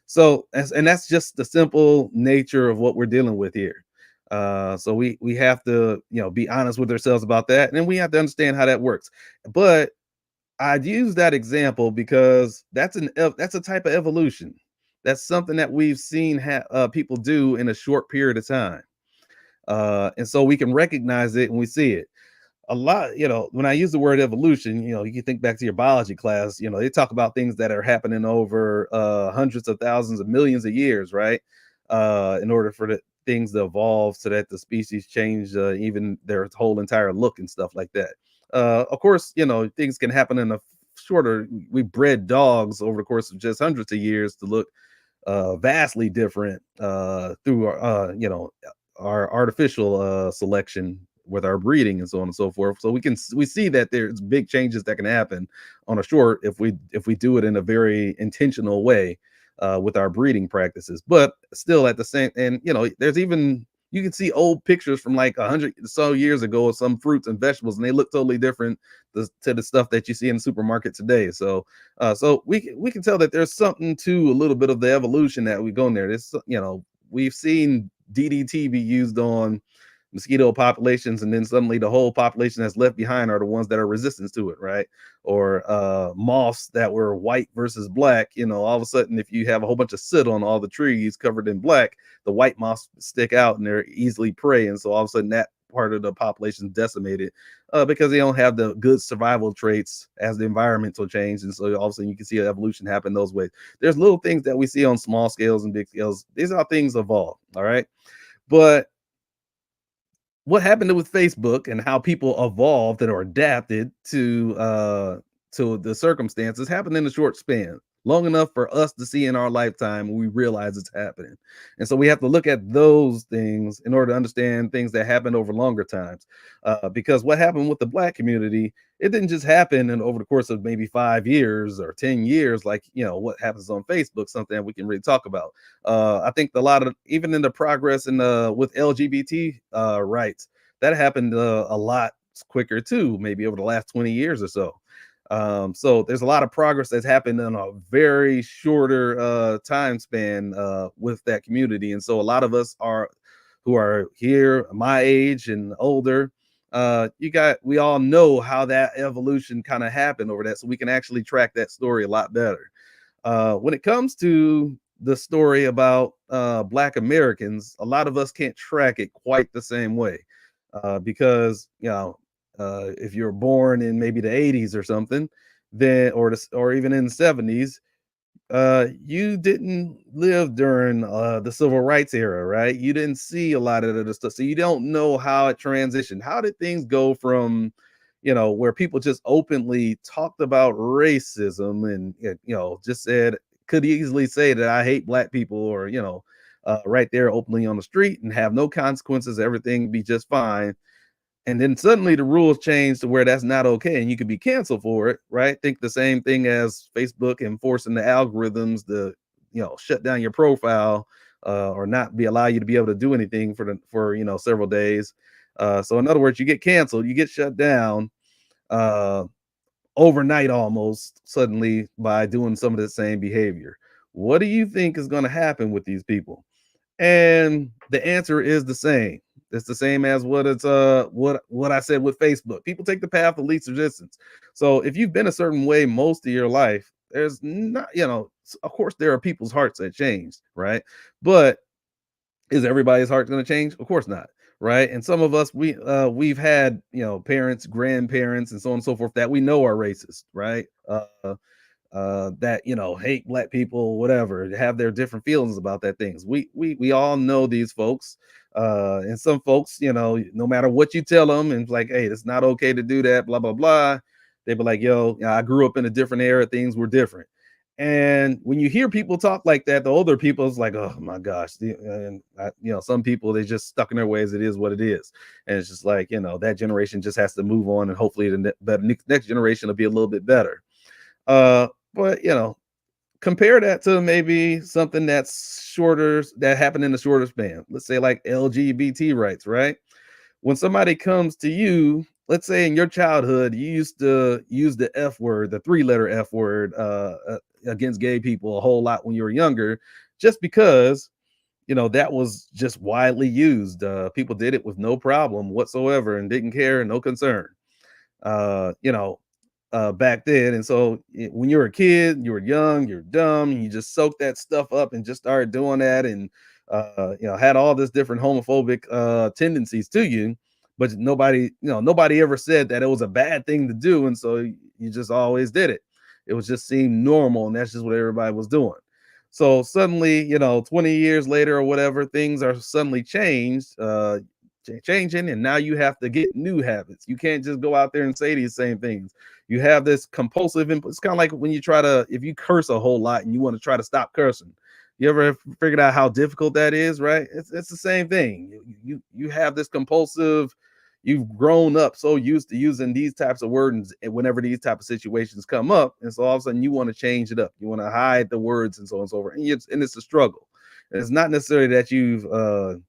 So, and that's just the simple nature of what we're dealing with here. So we have to, be honest with ourselves about that, and then we have to understand how that works. But I'd use that example because that's a type of evolution. That's something that we've seen people do in a short period of time, and so we can recognize it when we see it. A lot, when I use the word evolution, you can think back to your biology class. They talk about things that are happening over hundreds of thousands of millions of years, right? In order for the things to evolve so that the species change even their whole entire look and stuff like that. Of course, things can happen in a shorter. We bred dogs over the course of just hundreds of years to look vastly different through our artificial selection with our breeding and so on and so forth. So we see that there's big changes that can happen on a short if we do it in a very intentional way with our breeding practices. But still, at the same, and there's even you can see old pictures from like 100 or so years ago of some fruits and vegetables, and they look totally different to the stuff that you see in the supermarket today. So we can tell that there's something to a little bit of the evolution that we go in there. This we've seen DDT be used on mosquito populations, and then suddenly the whole population that's left behind are the ones that are resistant to it, right? Or moths that were white versus black. All of a sudden, if you have a whole bunch of soot on all the trees covered in black, the white moths stick out and they're easily prey, and so all of a sudden that part of the population is decimated because they don't have the good survival traits as the environmental change. And so all of a sudden you can see an evolution happen those ways. There's little things that we see on small scales and big scales. These are how things evolve. All right. But what happened with Facebook and how people evolved and or adapted to the circumstances happened in a short span, long enough for us to see in our lifetime when we realize it's happening. And so we have to look at those things in order to understand things that happened over longer times. Because what happened with the black community, it didn't just happen in over the course of maybe 5 years or 10 years, like what happens on Facebook, something that we can really talk about. I think a lot of even in the progress in with LGBT rights, that happened a lot quicker too, maybe over the last 20 years or so. So there's a lot of progress that's happened in a very shorter time span with that community. And so a lot of us are who are here my age and older, we all know how that evolution kind of happened over that, so we can actually track that story a lot better. When it comes to the story about black Americans, a lot of us can't track it quite the same way because if you're born in maybe the 80s or something, then or even in the 70s, you didn't live during the civil rights era, right? You didn't see a lot of the stuff, so you don't know how it transitioned. How did things go from where people just openly talked about racism and just said, could easily say that I hate black people, or right there openly on the street and have no consequences, everything be just fine. And then suddenly the rules change to where that's not okay and you could be canceled for it, right? Think the same thing as Facebook enforcing the algorithms to shut down your profile or not be allow you to be able to do anything for several days. So in other words, you get canceled, you get shut down uh overnight almost suddenly by doing some of the same behavior. What do you think is going to happen with these people? And the answer is the same. It's the same as what I said with Facebook. People take the path of least resistance. So if you've been a certain way most of your life, there's not, of course there are people's hearts that change, right? But is everybody's heart going to change? Of course not, right? And some of us we've had parents, grandparents, and so on and so forth that we know are racist, right? That hate black people, whatever, have their different feelings about that things. We all know these folks, and some folks, no matter what you tell them, and it's like, hey, it's not okay to do that, blah blah blah. They be like, yo, I grew up in a different era, things were different. And when you hear people talk like that, the older people is like, oh my gosh, some people they just stuck in their ways. It is what it is, and it's just like that generation just has to move on, and hopefully next generation will be a little bit better. But compare that to maybe something that's shorter that happened in a shorter span. Let's say like LGBT rights, right? When somebody comes to you, let's say in your childhood, you used to use the F word, the three-letter F word, against gay people a whole lot when you were younger, just because that was just widely used. People did it with no problem whatsoever and didn't care, no concern. Uh, you know, back then. And so when you were a kid, you were young, you're dumb, and you just soaked that stuff up and just started doing that, and had all this different homophobic tendencies to you. But nobody ever said that it was a bad thing to do, and so you just always did it. It was just seemed normal, and that's just what everybody was doing. So suddenly, 20 years later or whatever, things are suddenly changed, changing, and now you have to get new habits. You can't just go out there and say these same things. You have this compulsive input. It's kind of like when you if you curse a whole lot and you want to try to stop cursing. You ever figured out how difficult that is, right? It's the same thing. You have this compulsive, you've grown up so used to using these types of words whenever these type of situations come up, and so all of a sudden you want to change it up, you want to hide the words and so on and so forth, and it's a struggle. It's not necessarily that you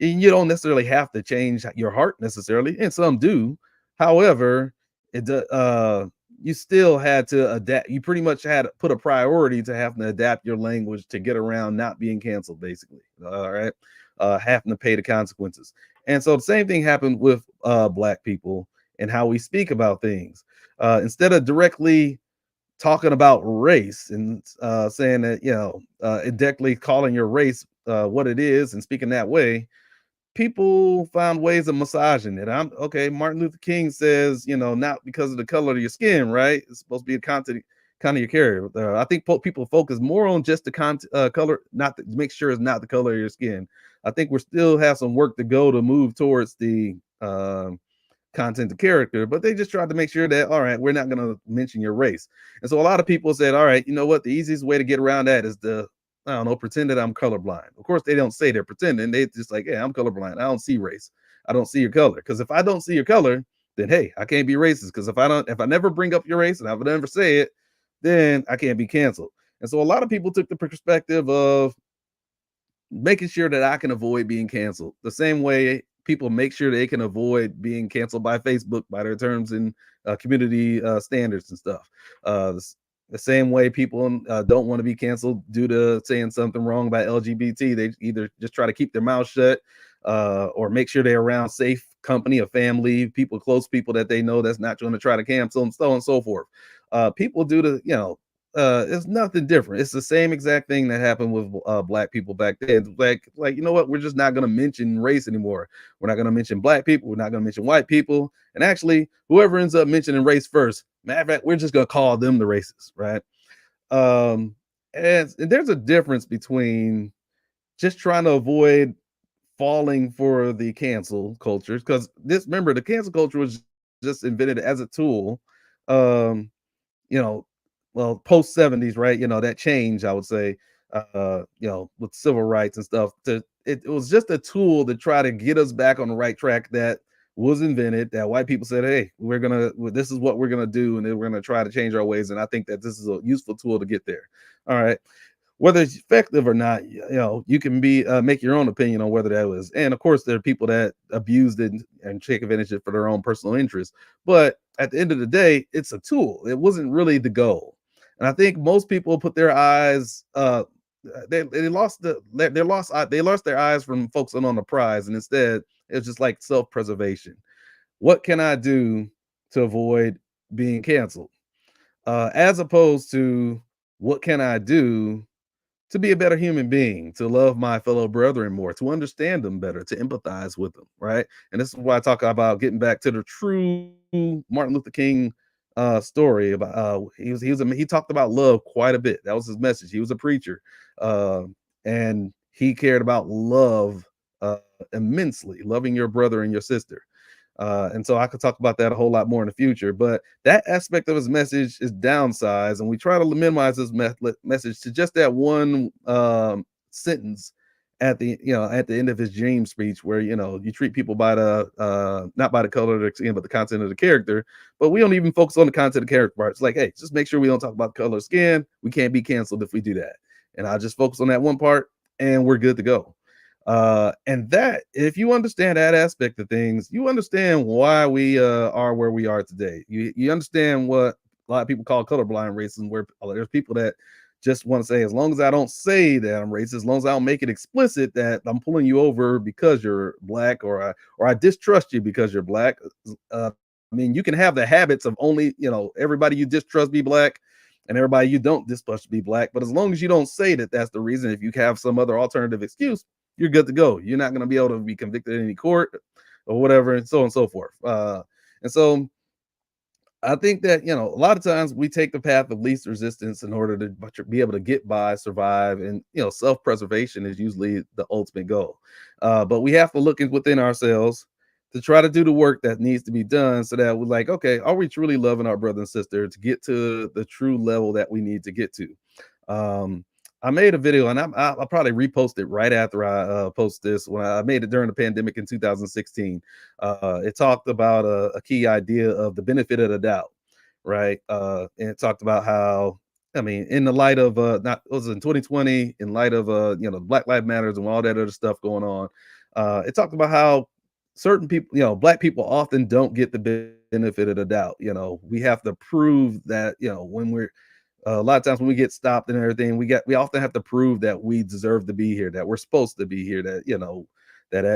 don't necessarily have to change your heart necessarily, and some do. However, you still had to adapt. You pretty much had to put a priority to having to adapt your language to get around not being canceled, basically. All right, having to pay the consequences. And so the same thing happened with black people and how we speak about things. Instead of directly talking about race and saying that directly calling your race what it is and speaking that way, people found ways of massaging it. I'm okay. Martin Luther King says, not because of the color of your skin, right? It's supposed to be a content kind of your character. I think people focus more on just the color, not to make sure it's not the color of your skin. I think we still have some work to go to move towards the content of character, but they just tried to make sure that, all right, we're not going to mention your race. And so a lot of people said, all right, you know what? The easiest way to get around that is to, I don't know, pretend that I'm colorblind. Of course, they don't say they're pretending. They just like, yeah, I'm colorblind. I don't see race. I don't see your color. Because if I don't see your color, then hey, I can't be racist. Because if I never bring up your race and I would never say it, then I can't be canceled. And so a lot of people took the perspective of making sure that I can avoid being canceled. The same way people make sure they can avoid being canceled by Facebook by their terms and community standards and stuff. The same way people don't want to be canceled due to saying something wrong about LGBT. They either just try to keep their mouth shut or make sure they're around safe company, a family, people, close people that they know that's not going to try to cancel and so on and so forth. People do it's nothing different. It's the same exact thing that happened with black people back then. Like you know what? We're just not going to mention race anymore. We're not going to mention black people. We're not going to mention white people. And actually, whoever ends up mentioning race first, matter of fact, we're just going to call them the racists, right? And there's a difference between just trying to avoid falling for the cancel culture, because remember, the cancel culture was just invented as a tool. Um, you know, well, post 70s, right? That change, I would say, with civil rights and stuff. It was just a tool to try to get us back on the right track that was invented, that white people said, hey, this is what we're gonna do, and then we're gonna try to change our ways. And I think that this is a useful tool to get there. All right. Whether it's effective or not, you can be make your own opinion on whether that was. And of course, there are people that abused it and take advantage of it for their own personal interest. But at the end of the day, it's a tool. It wasn't really the goal. And I think most people put their eyes they lost their eyes from focusing on the prize, and instead it's just like self-preservation. What can I do to avoid being canceled? As opposed to what can I do to be a better human being, to love my fellow brethren more, to understand them better, to empathize with them, right? And this is why I talk about getting back to the true Martin Luther King story about he talked about love quite a bit. That was his message. He was a preacher, uh, and he cared about love immensely, loving your brother and your sister. And so I could talk about that a whole lot more in the future, but that aspect of his message is downsized, and we try to minimize this message to just that one sentence at the end of his James speech, where you treat people by the not by the color of their skin, but the content of the character. But we don't even focus on the content of the character part. It's like, hey, just make sure we don't talk about the color of skin. We can't be canceled if we do that, and I just focus on that one part, and we're good to go. And that, if you understand that aspect of things, you understand why we are where we are today. You understand what a lot of people call colorblind racism, where there's people that just want to say, as long as I don't say that I'm racist, as long as I don't make it explicit that I'm pulling you over because you're black, or I distrust you because you're black. I mean, you can have the habits of only everybody you distrust be black, and everybody you don't distrust be black. But as long as you don't say that that's the reason, if you have some other alternative excuse, you're good to go. You're not going to be able to be convicted in any court or whatever, and so on and so forth. And so I think that a lot of times we take the path of least resistance in order to be able to get by, survive, and self-preservation is usually the ultimate goal. But we have to look within ourselves to try to do the work that needs to be done, so that we're like, okay, are we truly loving our brother and sister to get to the true level that we need to get to? Um, I made a video, and I'll probably repost it right after I post this. When I made it during the pandemic in 2016, it talked about a key idea of the benefit of the doubt, right? And it talked about how, I mean, in the light of not it was in 2020, in light of Black Lives Matters and all that other stuff going on, it talked about how certain people, black people often don't get the benefit of the doubt. We have to prove that, when we're a lot of times when we get stopped and everything, we often have to prove that we deserve to be here, that we're supposed to be here, that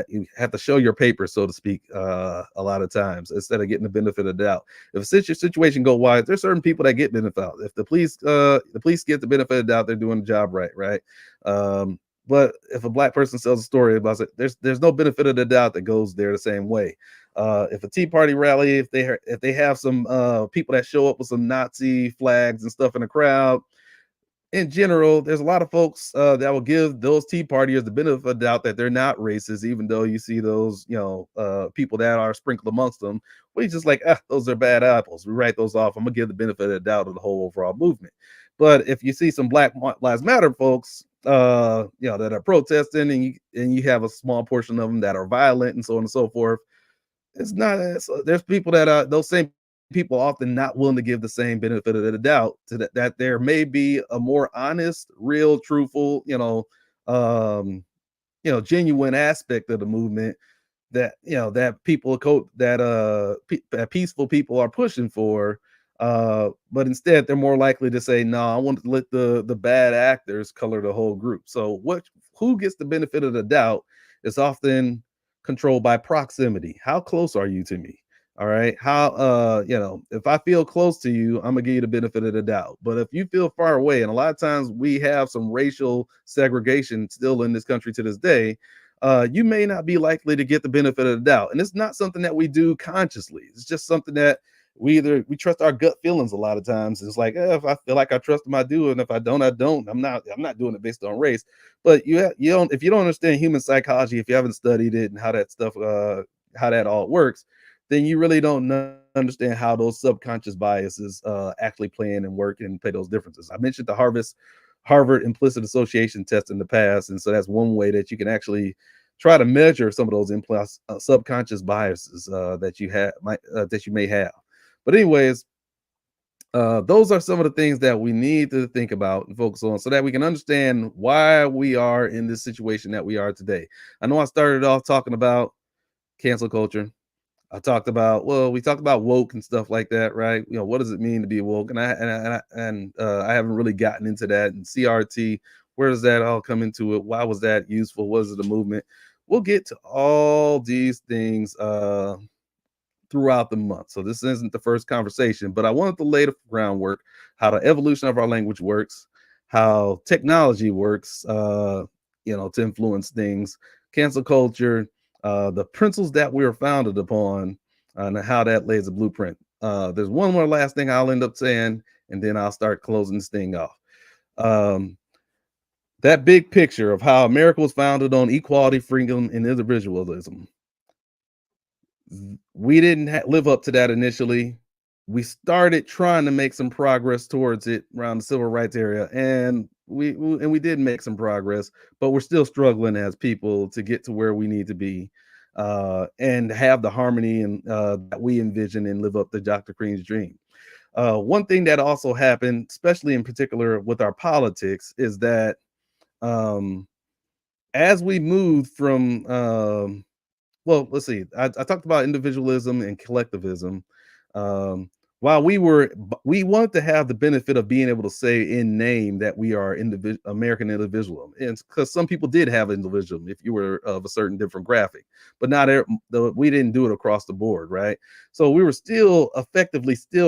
you have to show your paper, so to speak. A lot of times, instead of getting the benefit of the doubt, if a situation go wide, there's certain people that get benefit out. If the police get the benefit of the doubt, they're doing the job right, right? Um, but if a black person tells a story about it, there's no benefit of the doubt that goes there the same way. If a Tea Party rally, if they have some people that show up with some Nazi flags and stuff in the crowd, in general, there's a lot of folks that will give those Tea Partiers the benefit of the doubt that they're not racist, even though you see those, people that are sprinkled amongst them. We just like, those are bad apples. We write those off. I'm gonna give the benefit of the doubt of the whole overall movement. But if you see some Black Lives Matter folks, that are protesting, and you have a small portion of them that are violent and so on and so forth, it's not there's people that are those same people often not willing to give the same benefit of the doubt to that there may be a more honest, real, truthful, genuine aspect of the movement that people that peaceful people are pushing for. But instead they're more likely to say, no, I want to let the bad actors color the whole group. So who gets the benefit of the doubt is often controlled by proximity. How close are you to me? All right. If I feel close to you, I'm gonna give you the benefit of the doubt. But if you feel far away, and a lot of times we have some racial segregation still in this country to this day, you may not be likely to get the benefit of the doubt. And it's not something that we do consciously. It's just something that we trust our gut feelings a lot of times. It's like, if I feel like I trust them, I do, and if I don't, I don't. I'm not doing it based on race. But you don't if you don't understand human psychology, if you haven't studied it and how that all works, then you really don't understand how those subconscious biases actually play in and work and play those differences. I mentioned the Harvard implicit association test in the past, and so that's one way that you can actually try to measure some of those subconscious biases that you may have. But anyways, those are some of the things that we need to think about and focus on so that we can understand why we are in this situation that we are today. I know I started off talking about cancel culture. We talked about woke and stuff like that, right? What does it mean to be woke? And I haven't really gotten into that. And CRT, where does that all come into it? Why was that useful? Was it a movement? We'll get to all these things throughout the month. So this isn't the first conversation, but I wanted to lay the groundwork, how the evolution of our language works, how technology works, to influence things, cancel culture, the principles that we are founded upon, and how that lays a blueprint. There's one more last thing I'll end up saying, and then I'll start closing this thing off. That big picture of how America was founded on equality, freedom, and individualism. We didn't live up to that initially. We started trying to make some progress towards it around the civil rights area, and we did make some progress, but we're still struggling as people to get to where we need to be, and have the harmony and that we envision and live up to Dr. Green's dream. One thing that also happened, especially in particular with our politics, is that um, as we moved from let's see. I talked about individualism and collectivism. While we wanted to have the benefit of being able to say in name that we are American individualism, and because some people did have individualism if you were of a certain demographic, but not we didn't do it across the board, right? So we were still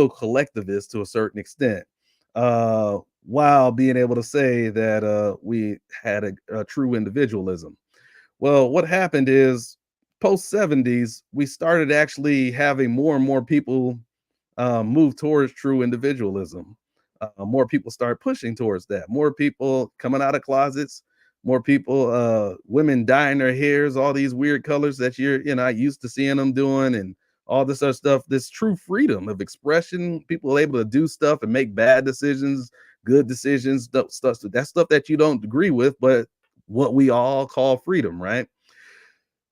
collectivists to a certain extent, while being able to say that we had a true individualism. Well, what happened is post 70s, we started actually having more and more people move towards true individualism. More people start pushing towards that. More people coming out of closets. More people, women dyeing their hairs, all these weird colors that you're not used to seeing them doing, and all this other stuff. This true freedom of expression. People are able to do stuff and make bad decisions good decisions, stuff that's stuff that you don't agree with, but what we all call freedom, right?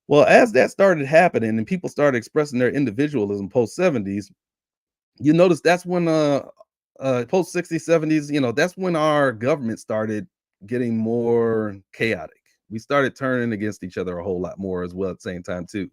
Well, as that started happening and people started expressing their individualism post 70s, you notice that's when post 60s, 70s, that's when our government started getting more chaotic. We started turning against each other a whole lot more as well at the same time too.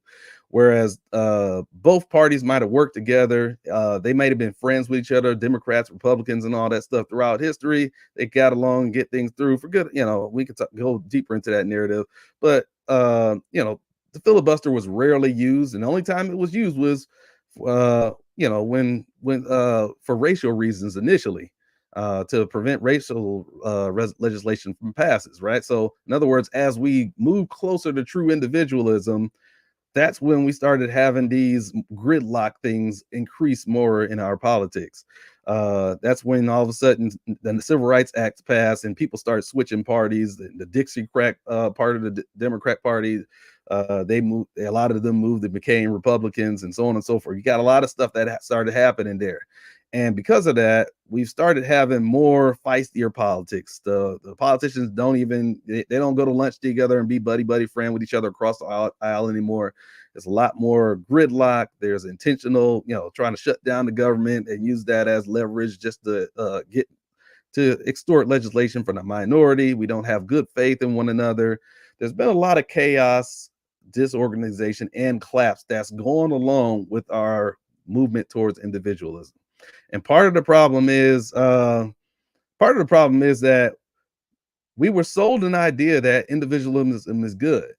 Whereas both parties might have worked together, they might have been friends with each other, Democrats, Republicans, and all that stuff throughout history. They got along and get things through for good. We could go deeper into that narrative, but the filibuster was rarely used, and the only time it was used was when for racial reasons initially, to prevent racial legislation from passes, right? So in other words, as we move closer to true individualism, that's when we started having these gridlock things increase more in our politics. That's when all of a sudden then the Civil Rights Act passed and people started switching parties. The Dixie crack part of the Democrat Party, they moved. A lot of them moved and became Republicans, and so on and so forth. You got a lot of stuff that started happening there, and because of that, we've started having more feistier politics. The politicians don't even they don't go to lunch together and be buddy friend with each other across the aisle anymore. There's a lot more gridlock. There's intentional, trying to shut down the government and use that as leverage just to get to extort legislation from the minority. We don't have good faith in one another. There's been a lot of chaos, disorganization, and collapse that's going along with our movement towards individualism. And part of the problem is that we were sold an idea that individualism is good.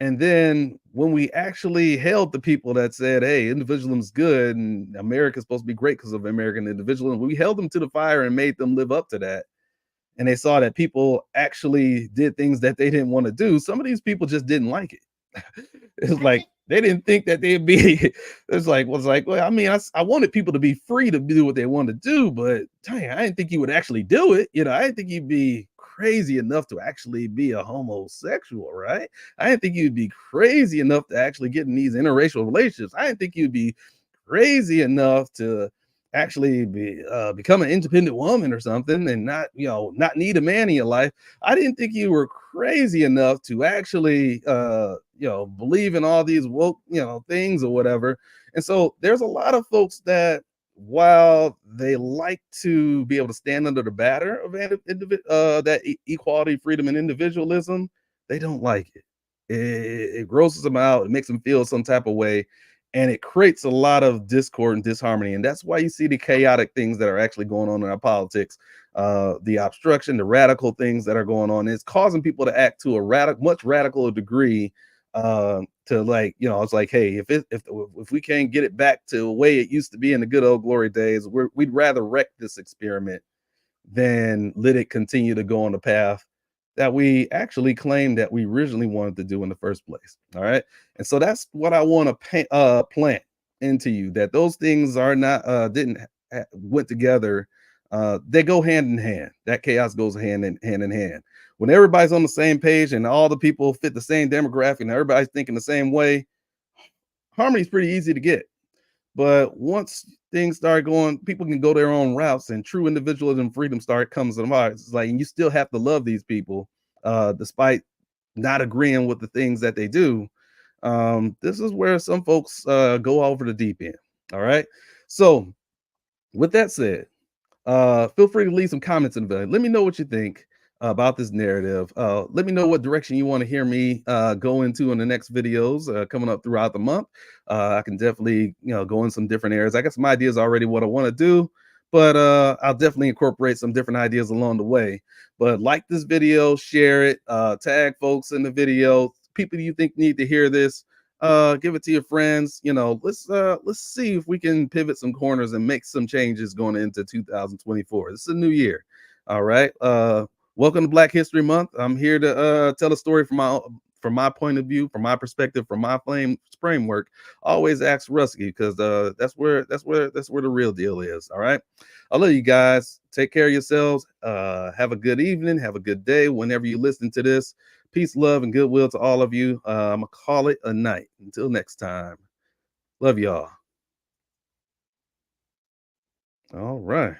And then when we actually held the people that said, hey, individualism is good and America's supposed to be great because of American individualism, we held them to the fire and made them live up to that. And they saw that people actually did things that they didn't want to do. Some of these people just didn't like it. It's like they didn't think that they'd be. It's like, well, I mean, I wanted people to be free to do what they want to do, but dang, I didn't think you would actually do it. I didn't think you'd be crazy enough to actually be a homosexual, right? I didn't think you'd be crazy enough to actually get in these interracial relationships. I didn't think you'd be crazy enough to actually become an independent woman or something and not need a man in your life. I didn't think you were crazy enough to actually believe in all these woke things or whatever. And so there's a lot of folks that, while they like to be able to stand under the banner of equality, freedom, and individualism, they don't like it. It grosses them out. It makes them feel some type of way, and it creates a lot of discord and disharmony. And that's why you see the chaotic things that are actually going on in our politics, the obstruction, the radical things that are going on. It's causing people to act to a much radical degree. To it's like, hey, if we can't get it back to the way it used to be in the good old glory days, we'd rather wreck this experiment than let it continue to go on the path that we actually claimed that we originally wanted to do in the first place. All right. And so that's what I want to plant into you, that those things are not didn't went together. They go hand in hand. That chaos goes hand in hand. When everybody's on the same page and all the people fit the same demographic and everybody's thinking the same way, harmony is pretty easy to get. But once things start going, people can go their own routes, and true individualism, freedom comes to the mind. It's like, and you still have to love these people, despite not agreeing with the things that they do. This is where some folks go over the deep end. All right. So, with that said, feel free to leave some comments in the video. Let me know what you think about this narrative. Let me know what direction you want to hear me go into in the next videos coming up throughout the month. I can definitely go in some different areas. I got some ideas already what I want to do, but I'll definitely incorporate some different ideas along the way. But like this video, share it, tag folks in the video, people you think need to hear this. Give it to your friends. Let's see if we can pivot some corners and make some changes going into 2024. This is a new year. All right. Welcome to Black History Month. I'm here to tell a story from my point of view, from my perspective, from my framework. Always ask Rusky, because that's where the real deal is. All right. I love you guys. Take care of yourselves. Have a good evening. Have a good day whenever you listen to this. Peace, love, and goodwill to all of you. I'm going to call it a night. Until next time. Love y'all. All right.